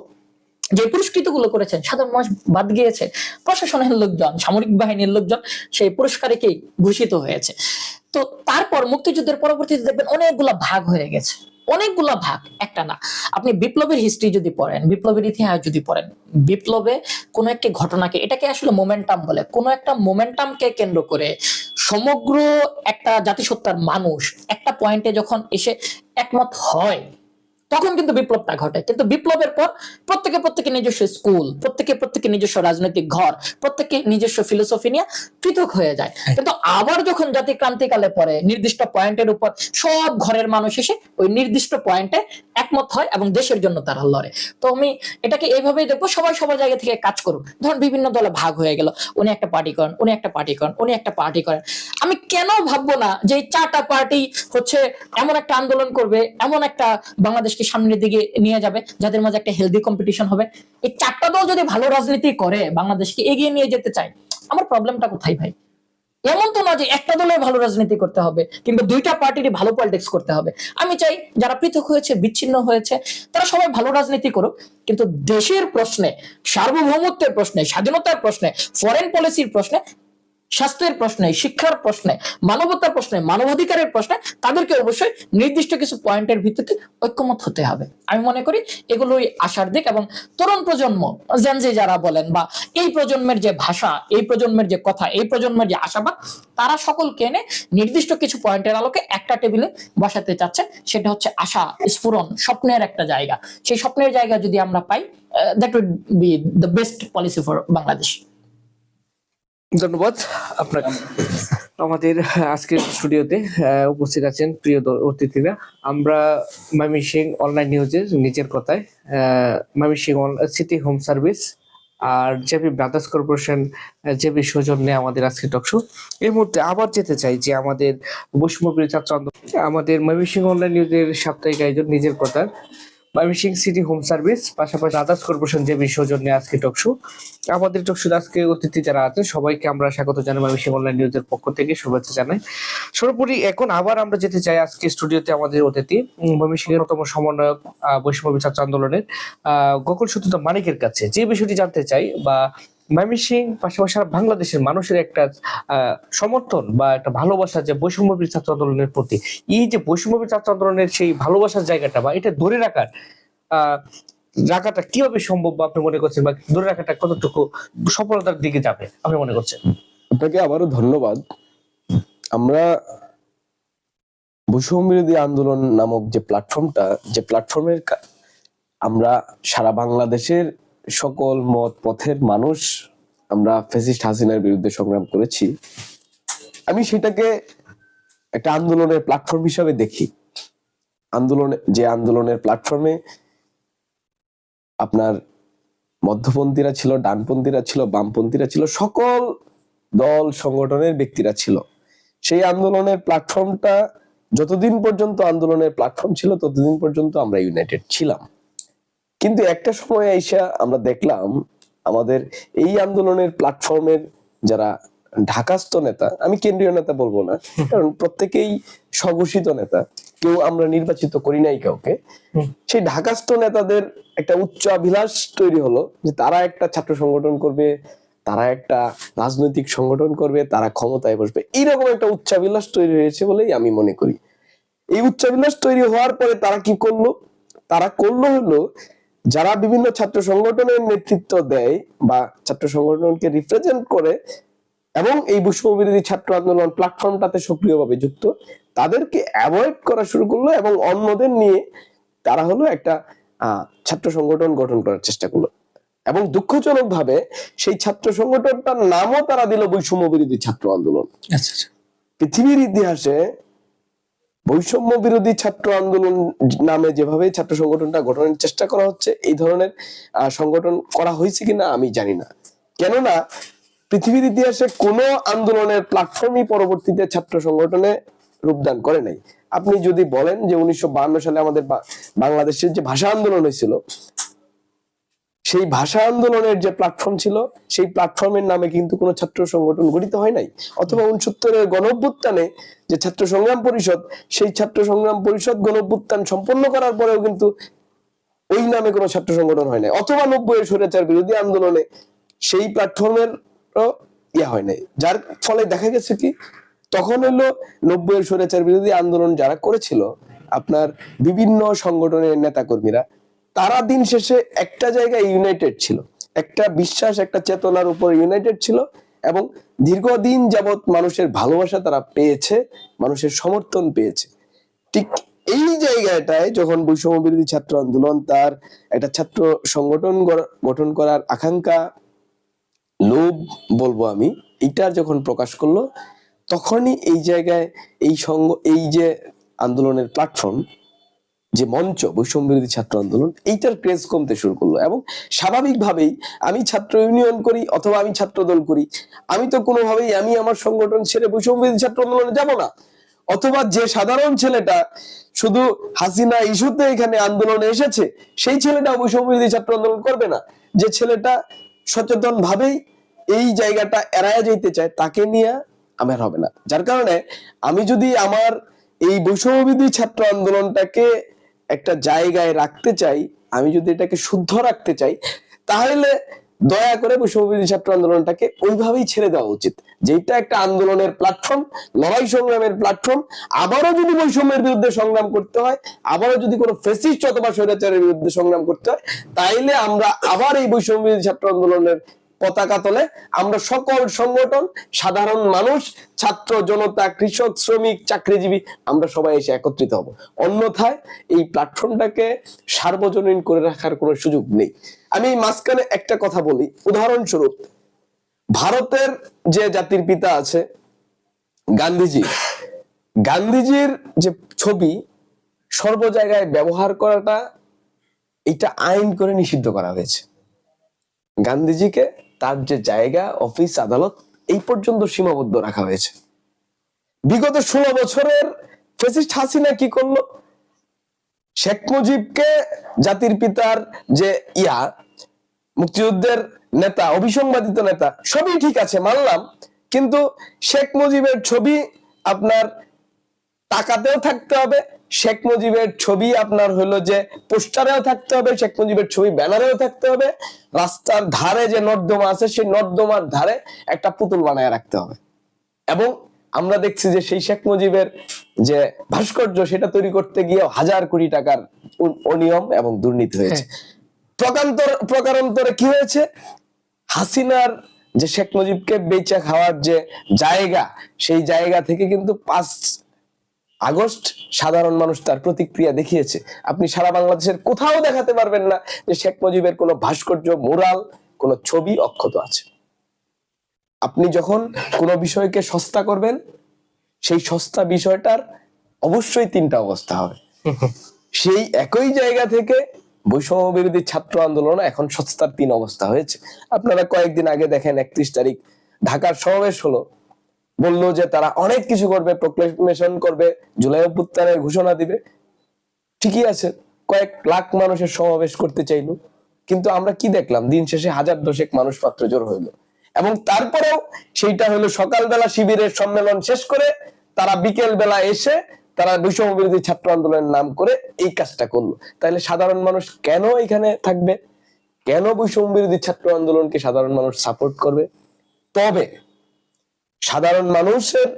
[SPEAKER 4] যে পুরস্কৃত গুলো করেছেন সাধারণ মানুষ বাদ গিয়েছে, প্রশাসনের লোকজন, সামরিক বাহিনীর লোকজন সেই পুরস্কারকেই ভূষিত হয়েছে। তো তারপর মুক্তিযুদ্ধের পরবর্তীতে দেখবেন অনেকগুলা ভাগ হয়ে গেছে, অনেকগুলা ভাগ, একটা না। আপনি বিপ্লবের হিস্ট্রি যদি পড়েন, বিপ্লবের ইতিহাস যদি পড়েন, বিপ্লবে কোন একটি ঘটনাকে, এটাকে আসলে মোমেন্টাম বলে, কোন একটা মোমেন্টামকে কেন্দ্র করে সমগ্র একটা জাতিসত্তার মানুষ একটা পয়েন্টে যখন এসে একমত হয়, তখন কিন্তু বিপ্লবটা ঘটে। কিন্তু বিপ্লবের পর প্রত্যেকে নিজস্ব স্কুল, প্রত্যেকে নিজস্ব রাজনৈতিক ঘর, প্রত্যেকে নিজস্ব ফিলোসফি নিয়ে পৃথক হয়ে যায়। কিন্তু আবার যখন জাতি ক্রান্তিকালে পরে নির্দিষ্ট পয়েন্টের উপর সব ঘরের মানুষ এসে ওই নির্দিষ্ট পয়েন্টে একমত হয় এবং দেশের জন্য তারা লড়ে। তো আমি এটাকে এইভাবেই দেখবো, সবাই সবার জায়গা থেকে কাজ করুক। ধরুন বিভিন্ন দলে ভাগ হয়ে গেল, উনি একটা পার্টি করেন, উনি একটা পার্টি করেন, উনি একটা পার্টি করেন। আমি কেন ভাববো না যে এই 4টা পার্টি হচ্ছে এমন একটা আন্দোলন করবে, এমন একটা বাংলাদেশকে সামনের দিকে নিয়ে যাবে যাদের মাঝে একটা হেলদি কম্পিটিশন হবে। এই 4টা দল যদি ভালো রাজনীতি করে বাংলাদেশকে এগিয়ে নিয়ে যেতে চায়, আমার প্রবলেমটা কোথায় ভাই? এমন তো না যে একটা দলের ভালো রাজনীতি করতে হবে কিংবা 2টা পার্টিরই ভালো পলিটিক্স করতে হবে। আমি চাই যারা পৃথক হয়েছে, বিচ্ছিন্ন হয়েছে, তারা সবাই ভালো রাজনীতি করুক, কিন্তু দেশের প্রশ্নে, সার্বভৌমত্বের প্রশ্নে, স্বাধীনতার প্রশ্নে, ফরেন পলিসির প্রশ্নে, স্বাস্থ্যের প্রশ্নে, শিক্ষার প্রশ্নে, মানবতার প্রশ্নে, মানবাধিকারের প্রশ্নে তাদেরকে অবশ্যই নির্দিষ্ট কিছু পয়েন্টের ভিত্তিতে ঐক্যমত হতে হবে। আমি মনে করি এগুলোই আশার দিক। এবং তরুণ প্রজন্ম, জেনজি যারা বলেন, বা এই প্রজন্মের যে ভাষা, এই প্রজন্মের যে কথা, এই প্রজন্মের যে আশাবাদ, তারা সকলকে এনে নির্দিষ্ট কিছু পয়েন্টের আলোকে একটা টেবিলে বসাতে চাচ্ছে। সেটা হচ্ছে আশা, স্ফুরণ, স্বপ্নের একটা জায়গা। সেই স্বপ্নের জায়গা যদি আমরা পাই, that would be the best policy for Bangladesh.
[SPEAKER 1] ধন্যবাদ আপনাকে। আমাদের আজকের স্টুডিওতে উপস্থিত আছেন প্রিয় অতিথিরা। আমরা ময়মনসিংহ অনলাইন নিউজের নিজের কথায় ময়মনসিংহ সিটি হোম সার্ভিস আর জেপি ব্রাদার্স কর্পোরেশন, জেপি সৌজন্যে আমাদের আজকে টকশো। এই মুহূর্তে আবার যেতে চাই যে আমাদের বৈষম্যবিরোধী ছাত্র আন্দোলন, আমাদের ময়মনসিংহ অনলাইন নিউজের সাপ্তাহিক আয়োজন নিজের কথা, ময়মনসিংহ সিটি হোম সার্ভিস, পাশাপাশি আদার্স কর্পোরেশন যে সৌজন্যে আজকে টকশো। আমাদের টকশোতে আজকে অতিথি যারা আছেন সবাইকে আমরা স্বাগত জানাই, ময়মনসিংহ অনলাইন নিউজের পক্ষ থেকে শুভেচ্ছা জানাই। সর্বোপরি এখন আবার আমরা যেতে চাই আজকে স্টুডিওতে আমাদের অতিথি ময়মনসিংহের অন্যতম সমন্বয়ক বৈষম্যবিরোধী ছাত্র আন্দোলনের গোকুল সত্যতা মানিকের কাছে, যে বিষয়টি জানতে চাই বা ময়মনসিংহ পাশাপাশি সারা বাংলাদেশের মানুষের একটা সমর্থন বা একটা ভালোবাসা যে বৈষম্যবিরোধী ছাত্র আন্দোলনের প্রতি, এই যে বৈষম্যবিরোধী ছাত্র আন্দোলনের সেই ভালোবাসার জায়গাটা বা এটা ধরে রাখাটা কিভাবে সম্ভব বা আপনি মনে করছেন, বা ধরে রাখাটা কতটুকু সফলতার দিকে যাবে আপনি মনে করছেন?
[SPEAKER 2] আপনাকে আবারও ধন্যবাদ। আমরা বৈষম্যবিরোধী আন্দোলন নামক যে প্ল্যাটফর্মের আমরা সারা বাংলাদেশের সকল মত পথের মানুষ আমরা ফ্যাসিস্ট হাসিনার বিরুদ্ধে সংগ্রাম করেছি। আমি সেটাকে একটা আন্দোলনের প্ল্যাটফর্ম হিসাবে দেখি। আন্দোলনের প্ল্যাটফর্মে আপনার মধ্যপন্থীরা ছিল, ডানপন্থীরা ছিল, বামপন্থীরা ছিল, সকল দল সংগঠনের ব্যক্তিরা ছিল। সেই আন্দোলনের প্ল্যাটফর্মটা যতদিন পর্যন্ত আন্দোলনের প্ল্যাটফর্ম ছিল ততদিন পর্যন্ত আমরা ইউনাইটেড ছিলাম। কিন্তু একটা সময় আইসা আমরা দেখলাম আমাদের এই আন্দোলনের প্ল্যাটফর্মের যারা ঢাকাস্থ নেতা, আমি কেন্দ্রীয় নেতা বলবো না, কারণ প্রত্যেকেই স্বঘোষিত নেতা, কেউ আমরা নির্বাচিত করি নাই কাউকে। সেই ঢাকাস্থ নেতাদের একটা উচ্চ অভিলাষ তৈরি হলো যে তারা একটা ছাত্র সংগঠন করবে, তারা একটা রাজনৈতিক সংগঠন করবে, তারা ক্ষমতায় বসবে। এইরকম একটা উচ্চাভিলাষ তৈরি হয়েছে বলেই আমি মনে করি। এই উচ্চাভিলাষ তৈরি হওয়ার পরে তারা কি করলো? তারা হলো যারা বিভিন্ন ছাত্র সংগঠনের নেতৃত্ব দেয় বা ছাত্র সংগঠনকে রিপ্রেজেন্ট করে এবং এই বৈষম্যবিরোধী ছাত্র আন্দোলন প্ল্যাটফর্মটাতে সক্রিয়ভাবে যুক্ত, তাদেরকে অ্যাভয়েড করা শুরু করলো এবং অন্যদের নিয়ে তারা হলো একটা ছাত্র সংগঠন গঠন করার চেষ্টা করলো। এবং দুঃখজনক ভাবে সেই ছাত্র সংগঠনটার নামও তারা দিল বৈষম্য বিরোধী ছাত্র আন্দোলন। পৃথিবীর ইতিহাসে বৈষম্য বিরোধী ছাত্র আন্দোলন নামে যেভাবে ছাত্র সংগঠনটা গঠনের চেষ্টা করা হচ্ছে, এই ধরনের সংগঠন করা হয়েছে কিনা আমি জানি না। কেননা পৃথিবীর ইতিহাসে কোনো আন্দোলনের প্ল্যাটফর্মই পরবর্তীতে ছাত্র সংগঠনে রূপদান করে নাই। আপনি যদি বলেন যে 1952 সালে আমাদের বাংলাদেশের যে ভাষা আন্দোলন হয়েছিল, সেই ভাষা আন্দোলনের যে প্ল্যাটফর্ম ছিল, সেই প্ল্যাটফর্মের নামে কিন্তু কোনো ছাত্র সংগঠন গঠিত হয় নাই। অথবা 69-এর গণঅভ্যুত্থানে যে ছাত্র সংগ্রাম পরিষদ, সেই ছাত্র সংগ্রাম পরিষদ গণঅভ্যুত্থান সম্পন্ন করার পরেও কিন্তু ওই নামে কোনো ছাত্র সংগঠন হয় নাই, অথবা 90-এর স্বৈরাচার বিরোধী আন্দোলনে সেই প্ল্যাটফর্মের হয় নাই, যার ফলে দেখা গেছে কি তখন হলো 90-এর স্বৈরাচার বিরোধী আন্দোলন যারা করেছিল আপনার বিভিন্ন সংগঠনের নেতা কর্মীরা, তারা দিন শেষে একটা জায়গায় ইউনাইটেড ছিল, একটা বিশ্বাস একটা চেতনার উপর ইউনাইটেড ছিল, এবং দীর্ঘদিন যাবৎ মানুষের ভালোবাসা তারা পেয়েছে, মানুষের সমর্থন পেয়েছে। ঠিক এই জায়গাটায় যখন বৈষম্য বিরোধী ছাত্র আন্দোলন তার একটা ছাত্র সংগঠন গঠন করার আকাঙ্ক্ষা, লোভ বলবো আমি, এইটার যখন প্রকাশ করলো, তখনই এই জায়গায় এই যে আন্দোলনের প্ল্যাটফর্ম, যে মঞ্চ বৈষম্য বিরোধী ছাত্র আন্দোলন, এইটার ক্রেজ কমতে শুরু করলো। এবং স্বাভাবিকভাবেই আমি ছাত্র ইউনিয়ন করি অথবা আমি ছাত্র দল করি, আমি তো কোনোভাবেই আমি আমার সংগঠন ছেড়ে বৈষম্য বিরোধী ছাত্র আন্দোলনে যাব না। অথবা যে সাধারণ ছেলেটা শুধু হাসিনা ইস্যুতে এখানে আন্দোলনে এসেছে, সেই ছেলেটা বৈষম্য বিরোধী ছাত্র আন্দোলন করবে না। যে ছেলেটা সচেতন ভাবেই এই জায়গাটা এড়ায় যেতে চায়, তাকে নিয়ে আমার হবে না। যার কারণে আমি যদি আমার এই বৈষম্য বিরোধী ছাত্র আন্দোলনটাকে একটা জায়গায় রাখতে চাই, আমি যদি এটাকে শুদ্ধ রাখতে চাই, তাহলে দয়া করে বৈষম্য বিরোধী ছাত্র আন্দোলনটাকে ওইভাবেই ছেড়ে দেওয়া উচিত, যেটা একটা আন্দোলনের প্ল্যাটফর্ম, লড়াই সংগ্রামের প্ল্যাটফর্ম। আবারও যদি বৈষম্যের বিরুদ্ধে সংগ্রাম করতে হয়, আবারও যদি কোনো ফ্যাসিস্ট অথবা স্বৈরাচারের বিরুদ্ধে সংগ্রাম করতে হয়, তাইলে আমরা আবার এই বৈষম্য বিরোধী ছাত্র আন্দোলনের পতাকা তলে আমরা সকল সংগঠন, সাধারণ মানুষ, ছাত্র জনতা, কৃষক, শ্রমিক, চাকরিজীবী, আমরা সবাই এসে একত্রিত হব। অন্যথায় এই প্ল্যাটফর্মটাকে সার্বজনীন করে রাখার কোনো সুযোগ নেই। আমি মাঝখানে একটা কথা বলি, উদাহরণস্বরূপ ভারতের যে জাতির পিতা আছে গান্ধীজি, গান্ধীজির যে ছবি সর্ব জায়গায় ব্যবহার করাটা, এটা আইন করে নিষিদ্ধ করা হয়েছে। গান্ধীজিকে তার যে জায়গা, অফিস, আদালত, এই পর্যন্ত সীমাবদ্ধ রাখা হয়েছে। বিগত 16 বছরের ফ্যাসিস্ট হাসিনা কি করলো? শেখ মুজিবকে, জাতির পিতার যে মুক্তিযুদ্ধের নেতা, অভিসংবাদিত নেতা, সবই ঠিক আছে মানলাম, কিন্তু শেখ মুজিবের ছবি আপনার টাকাতেও থাকতে হবে, শেখ মুজিবের ছবি আপনার হলো যে পোস্টারেও থাকতে হবে, শেখ মুজিবের ছবি ব্যানারেও থাকতে হবে, রাস্তার ধারে যে নর্দমা আছে সেই নর্দমার ধারে একটা পুতুল বানায় রাখতে হবে। এবং আমরা দেখছি যে সেই শেখ মুজিবের যে ভাস্কর্য, সেটা তৈরি করতে গিয়ে হাজার কোটি টাকার অনিয়ম এবং দুর্নীতি হয়েছে। প্রকারান্তরে কি হয়েছে? হাসিনার যে শেখ মুজিবকে বেচে খাওয়ার যে জায়গা, সেই জায়গা থেকে কিন্তু 5 আগস্ট সাধারণ মানুষ তার প্রতিক্রিয়া দেখিয়েছে। আপনি সারা বাংলাদেশের কোথাও দেখাতে পারবেন না যে শেখ মুজিবের কোনো ভাস্কর্য, মুরাল, কোনো ছবি অক্ষত আছে। আপনি যখন কোনো বিষয়কে সস্তা করবেন, সেই সস্তা বিষয়টার অবশ্যই 3টা অবস্থা হবে। সেই একই জায়গা থেকে বৈষম্য বিরোধী ছাত্র আন্দোলন এখন সস্তার 3 অবস্থা হয়েছে। আপনারা কয়েকদিন আগে দেখেন 31 তারিখ ঢাকার সমাবেশ হলো, বললো যে তারা অনেক কিছু করবে, প্রোক্লেমেশন করবে, জুলাই অভ্যুত্থানের ঘোষণা দিবে। ঠিকই আছে, কয়েক লাখ মানুষের সমাবেশ করতে চাইলো, কিন্তু আমরা কি দেখলাম? দিন শেষে 1000-1000 মানুষ মাত্র জড়ো হইলো। এবং তারপরেও সেইটা হলো সকালবেলা শিবিরের সম্মেলন শেষ করে তারা বিকেল বেলা এসে তারা বৈষম্য বিরোধী ছাত্র আন্দোলনের নাম করে এই কাজটা করলো। তাহলে সাধারণ মানুষ কেন এখানে থাকবে? কেন বৈষম্য বিরোধী ছাত্র আন্দোলনকে সাধারণ মানুষ সাপোর্ট করবে? তবে সাধারণ মানুষের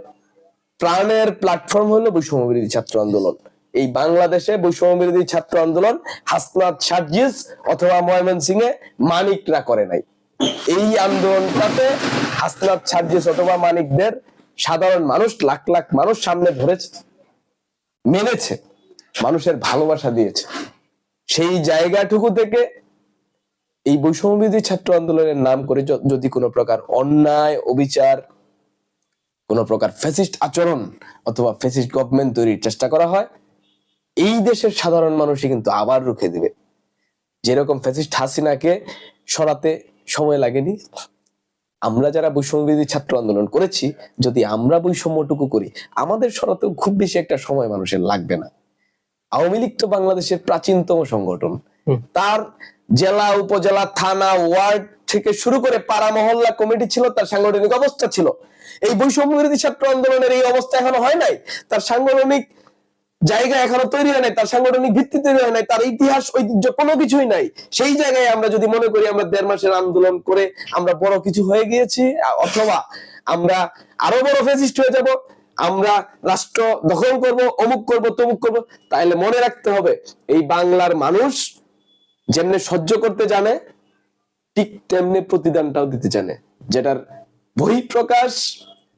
[SPEAKER 2] প্রাণের প্ল্যাটফর্ম হলো বৈষম্য বিরোধী ছাত্র আন্দোলন। এই বাংলাদেশে বৈষম্য বিরোধী ছাত্র আন্দোলন হাসনাত, সার্জিস অথবা ময়মনসিংহে মানিকরা করে নাই। এই আন্দোলনটাতে হাসনাত, সার্জিস অথবা মানিকদের সাধারণ মানুষ, লাখ লাখ মানুষ সামনে ধরেছে, মেনেছে, মানুষের ভালোবাসা দিয়েছে। সেই জায়গাটুকু থেকে এই বৈষম্য বিরোধী ছাত্র আন্দোলনের নাম করে যদি কোনো প্রকার অন্যায়, অবিচার, কোনো প্রকার ফ্যাসিস্ট আচরণ অথবা ফ্যাসিস্ট গভর্নমেন্ট তৈরির চেষ্টা করা হয়, এই দেশের সাধারণ মানুষই কিন্তু আবার রুখে দিবে। যেরকম ফ্যাসিস্ট হাসিনাকে সরাতে সময় লাগেনি, আমরা যারা বৈষম্য বিরোধী ছাত্র আন্দোলন করেছি, যদি আমরা বৈষম্যটুকু করি, আমাদের সরাতেও খুব বেশি একটা সময় মানুষের লাগবে না। আওয়ামী লীগ তো বাংলাদেশের প্রাচীনতম সংগঠন, তার জেলা, উপজেলা, থানা, ওয়ার্ড থেকে শুরু করে পাড়া মহল্লা কমিটি ছিল, তার সাংগঠনিক অবস্থা ছিল। এই বৈষম্য বিরোধী ছাত্র আন্দোলনের এই অবস্থা এখনো হয় নাই। তার সাংগঠনিক জায়গা এখনো তৈরি হয় নাই, তার সাংগঠনিক ভিত্তি তৈরি হয় নাই, তার ইতিহাস ঐতিহ্য কোনো কিছুই নাই, সেই জায়গায় আমরা যদি মনে করি আমরা 1.5 মাসের আন্দোলন করে আমরা বড় কিছু হয়ে গিয়েছি, অথবা আমরা আরো বড় ফ্যাসিস্ট হয়ে যাব, আমরা রাষ্ট্র দখল করব, অমুক করব, তমুক করব, তাহলে মনে রাখতে হবে এই বাংলার মানুষ যেমনে সহ্য করতে জানে ঠিক তেমনি প্রতিদানটাও দিতে জানে, যেটার বহিঃপ্রকাশ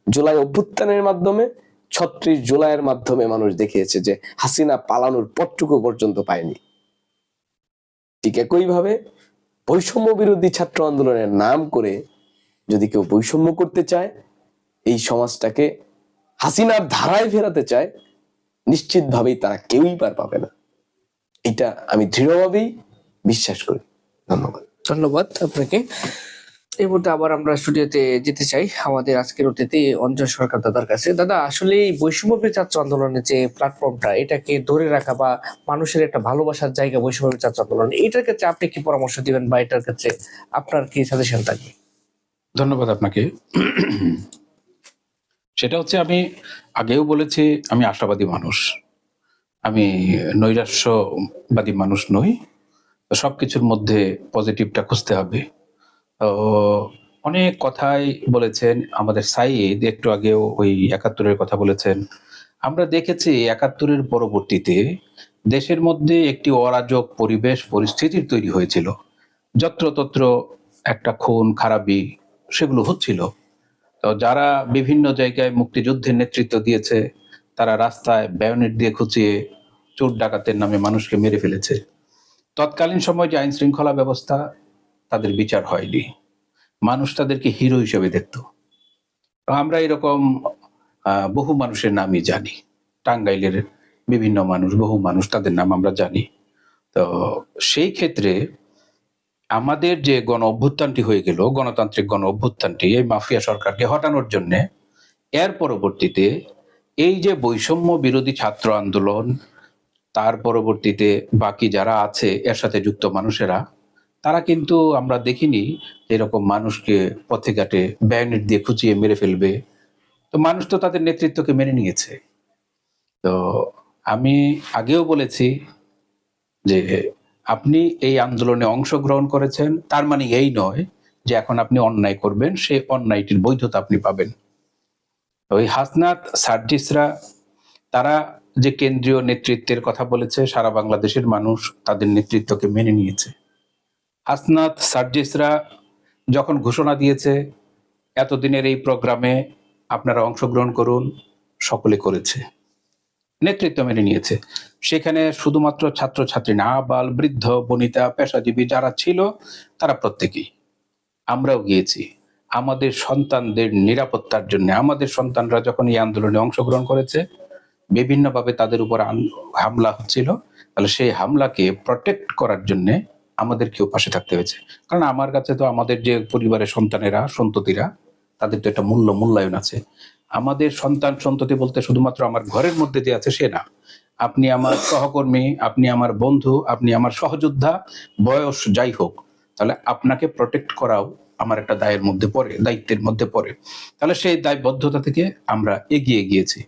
[SPEAKER 2] জুলাই অভ্যুত্থানের মাধ্যমে, 36 জুলাইয়ের মাধ্যমে মানুষ দেখিয়েছে যে হাসিনা পালানোর পথটুকু পর্যন্ত পায়নি। ঠিক একইভাবে বৈষম্য বিরোধী ছাত্র আন্দোলনের নাম করে যদি কেউ বৈষম্য করতে চায়, এই সমাজটাকে হাসিনার ধারায় ফেরাতে চায়, নিশ্চিতভাবেই তারা কেউই পার পাবে না। এটা আমি দৃঢ়ভাবেই বিশ্বাস করি। ধন্যবাদ।
[SPEAKER 1] ধন্যবাদ আপনাকে। এই মুহূর্তে আবার আমরা স্টুডিওতে যেতে চাই আমাদের আজকের অতিথি অঞ্জন সরকার দাদার কাছে। দাদা, আসলে এই বৈষম্য ছাত্র আন্দোলনের যে প্ল্যাটফর্মটা, এটাকে ধরে রাখা বা মানুষের একটা ভালোবাসার জায়গা বৈষম্য ছাত্র আন্দোলন, এটার ক্ষেত্রে আপনি কি পরামর্শ দিবেন বা এটার ক্ষেত্রে আপনার কি সাজেশন থাকবে?
[SPEAKER 3] ধন্যবাদ আপনাকে। সেটা হচ্ছে, আমি আগেও বলেছি আমি আশাবাদী মানুষ, আমি নৈরাশ্যবাদী মানুষ নই। তো সবকিছুর মধ্যে পজিটিভটা খুঁজতে হবে। তো অনেক কথাই বলেছেন আমাদের সাইদ, একটু আগেও ওই 71-এর কথা বলেছেন। আমরা দেখেছি 71-এর পরবর্তীতে দেশের মধ্যে একটি অরাজক পরিবেশ পরিস্থিতির তৈরি হয়েছিল, যত্রতত্র একটা খুন খারাপি সেগুলো হচ্ছিল। তো যারা বিভিন্ন জায়গায় মুক্তিযুদ্ধের নেতৃত্ব দিয়েছে, তারা রাস্তায় বায়োনেট দিয়ে খুঁচিয়ে চোর ডাকাতের নামে মানুষকে মেরে ফেলেছে। তৎকালীন সময় যে আইন শৃঙ্খলা ব্যবস্থা, তাদের বিচার হয়নি, মানুষ তাদেরকে হিরো হিসেবে দেখত। তো আমরা এরকম বহু মানুষের নামই জানি, টাঙ্গাইলের বিভিন্ন মানুষ, বহু মানুষ, তাদের নাম আমরা জানি। তো সেই ক্ষেত্রে আমাদের যে গণ অভ্যুত্থানটি হয়ে গেল, গণতান্ত্রিক গণ অভ্যুত্থানটি এই মাফিয়া সরকারকে হটানোর জন্য, এর পরবর্তীতে এই যে বৈষম্য বিরোধী ছাত্র আন্দোলন, তার পরবর্তীতে বাকি যারা আছে এর সাথে যুক্ত মানুষেরা, তারা কিন্তু আমরা দেখিনি এরকম মানুষকে পথে ঘাটে ব্যায়নেট দিয়ে খুঁচিয়ে মেরে ফেলবে। তো মানুষ তো তাদের নেতৃত্বকে মেনে নিয়েছে। তো আমি আগেও বলেছি যে আপনি এই আন্দোলনে অংশগ্রহণ করেছেন, তার মানে এই নয় যে এখন আপনি অন্যায় করবেন, সেই অন্যায়টির বৈধতা আপনি পাবেন। ওই হাসনাত সার্জিসরা, তারা যে কেন্দ্রীয় নেতৃত্বের কথা বলেছে, সারা বাংলাদেশের মানুষ তাদের নেতৃত্বকে মেনে নিয়েছে। হাসনাত সার্জিসরা যখন ঘোষণা দিয়েছে এতদিনের এই প্রোগ্রামে আপনারা অংশগ্রহণ করুন, সকলে করেছে, নেতৃত্ব মেনে নিয়েছে। সেখানে শুধুমাত্র ছাত্রছাত্রী না, আবাল বৃদ্ধ বনিতা পেশাজীবী যারা ছিল তারা প্রত্যেকেই, আমরাও গিয়েছি আমাদের সন্তানদের নিরাপত্তার জন্য। আমাদের সন্তানরা যখন এই আন্দোলনে অংশগ্রহণ করেছে, বিভিন্নভাবে তাদের উপর হামলা হচ্ছিল, তাহলে সেই হামলাকে প্রটেক্ট করার জন্য আমাদেরকেও পাশে থাকতে হয়েছে। কারণ আমার কাছে তো আমাদের যে পরিবারের সন্তানেরা, সন্ততিরা, তাদের তো একটা মূল্যায়ন আছে। আমাদের সন্তান সন্ততি বলতে শুধুমাত্র আমার ঘরের মধ্যে যে আছে সে না, আপনি আমার সহকর্মী, আপনি আমার বন্ধু, আপনি আমার সহযোদ্ধা, বয়স যাই হোক, তাহলে আপনাকে প্রটেক্ট করাও আমার একটা দায়ের মধ্যে পড়ে, দায়িত্বের মধ্যে পড়ে। তাহলে সেই দায়বদ্ধতা থেকে আমরা এগিয়ে গিয়েছি।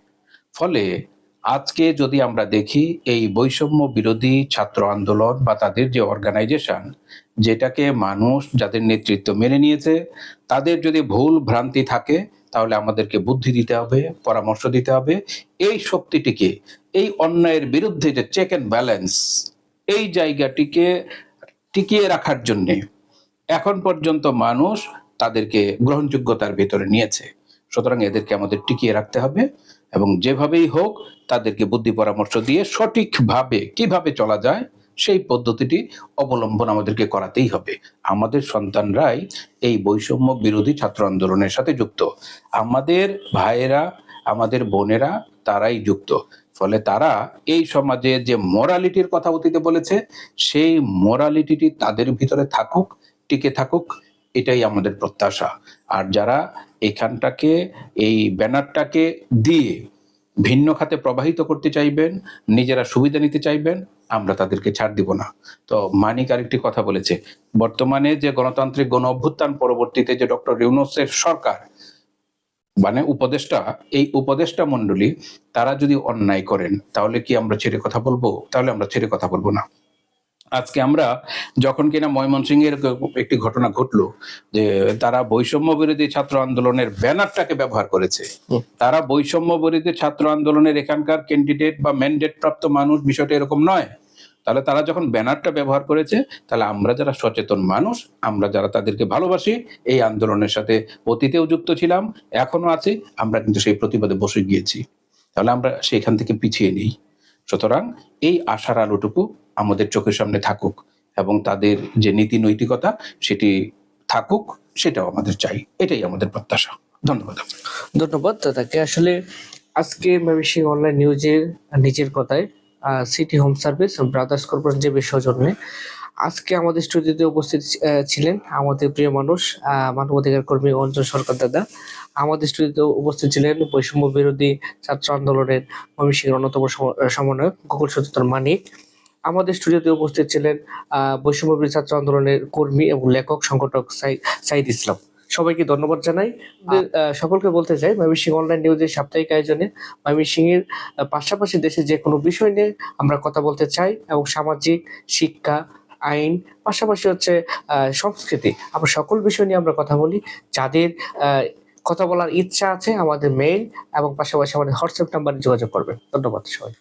[SPEAKER 3] ফলে আজকে যদি আমরা দেখি এই বৈষম্য বিরোধী ছাত্র আন্দোলন বা তাদের যে অর্গানাইজেশন, যেটাকে মানুষ যাদের নেতৃত্ব মেনে নিয়েছে, তাদের যদি ভুল ভ্রান্তি থাকে তাহলে আমাদেরকে বুদ্ধি দিতে হবে, পরামর্শ দিতে হবে। এই শক্তিটিকে, এই অন্যায়ের বিরুদ্ধে যে চেক এন্ড ব্যালেন্স, এই জায়গাটিকে টিকিয়ে রাখার জন্য এখন পর্যন্ত মানুষ তাদেরকে গ্রহণযোগ্যতার ভিতরে নিয়েছে। সুতরাং এদেরকে আমাদের টিকিয়ে রাখতে হবে এবং যেভাবেই হোক তাদেরকে বুদ্ধি পরামর্শ দিয়ে সঠিকভাবে কিভাবে চলা যায় সেই পদ্ধতিটি অবলম্বন আমাদেরকে করাতেই হবে। আমাদের সন্তানরাই এই বৈষম্য বিরোধী ছাত্র আন্দোলনের সাথে যুক্ত, আমাদের ভাইয়েরা, আমাদের বোনেরা, তারাই যুক্ত। ফলে তারা এই সমাজে যে মোরালিটির কথা অতীতে বলেছে, সেই মোরালিটিটি তাদের ভিতরে থাকুক, টিকে থাকুক, এটাই আমাদের প্রত্যাশা। আর যারা এখানটাকে, এই ব্যানারটাকে দিয়ে ভিন্ন খাতে প্রবাহিত করতে চাইবেন, নিজেরা সুবিধা নিতে চাইবেন, আমরা তাদেরকে ছাড় দিব না। তো মানিক আরেকটি কথা বলেছে, বর্তমানে যে গণতান্ত্রিক গণ অভ্যুত্থান পরবর্তীতে যে ডক্টর ইউনূসের সরকার, মানে উপদেষ্টা, এই উপদেষ্টা মণ্ডলী তারা যদি অন্যায় করেন তাহলে কি আমরা ছেড়ে কথা বলবো? তাহলে আমরা ছেড়ে কথা বলবো না। আজকে আমরা যখন কিনা ময়মনসিংহের একটি ঘটনা ঘটলো যে তারা বৈষম্য বিরোধী ছাত্র আন্দোলনের ব্যানারটাকে ব্যবহার করেছে, তারা বৈষম্য বিরোধী ছাত্র আন্দোলনের এখানকার ক্যান্ডিডেট বা ম্যান্ডেট প্রাপ্ত মানুষ, বিষয়টা এরকম নয়। তাহলে তারা যখন ব্যানারটা ব্যবহার করেছে, তাহলে আমরা যারা সচেতন মানুষ, আমরা যারা তাদেরকে ভালোবাসি, এই আন্দোলনের সাথে অতীতেও যুক্ত ছিলাম, এখনো আছি, আমরা কিন্তু সেই প্রতিবাদে বসে গিয়েছি। তাহলে আমরা সেখান থেকে পিছিয়ে নেই। সুতরাং এই আশার আলোটুকু আমাদের চোখের সামনে থাকুক এবং তাদের যে নীতি নৈতিকতা সেটি থাকুক, সেটাও আমাদের চাই। এটাই আমাদের প্রত্যাশা। ধন্যবাদ।
[SPEAKER 1] ধন্যবাদ দাদাকে। আসলে আজকে ময়মনসিংহ অনলাইন নিউজের নিজের কথায় city home service brothers corporation যে সৌজন্যে আজকে আমাদের স্টুডিওতে উপস্থিত ছিলেন আমাদের প্রিয় মানুষ, মানবাধিকার কর্মী অঞ্জন সরকার দাদা। আমাদের স্টুডিওতে উপস্থিত ছিলেন বৈষম্য বিরোধী ছাত্র আন্দোলনের ময়মনসিংহের অন্যতম সমন্বয়ক গোকুল সত্যেন্দ্র মানিক। আমাদের স্টুডিওতে উপস্থিত ছিলেন বৈষম্য বিরোধী ছাত্র আন্দোলনের কর্মী এবং লেখক সংগঠক সাইদ ইসলাম। সবাইকে ধন্যবাদ জানাই। সকলকে বলতে চাই, ময়মনসিংহ অনলাইন নিউজের সাপ্তাহিক আয়োজনে ময়মনসিংহের পাশাপাশি দেশে যে কোনো বিষয় নিয়ে আমরা কথা বলতে চাই এবং সামাজিক, শিক্ষা, আইন, পাশাপাশি হচ্ছে সংস্কৃতি, আমরা সকল বিষয় নিয়ে আমরা কথা বলি। যাদের কথা বলার ইচ্ছা আছে আমাদের মেইল এবং পাশাপাশি আমাদের হোয়াটসঅ্যাপ নাম্বারে যোগাযোগ করবেন। ধন্যবাদ সবাই।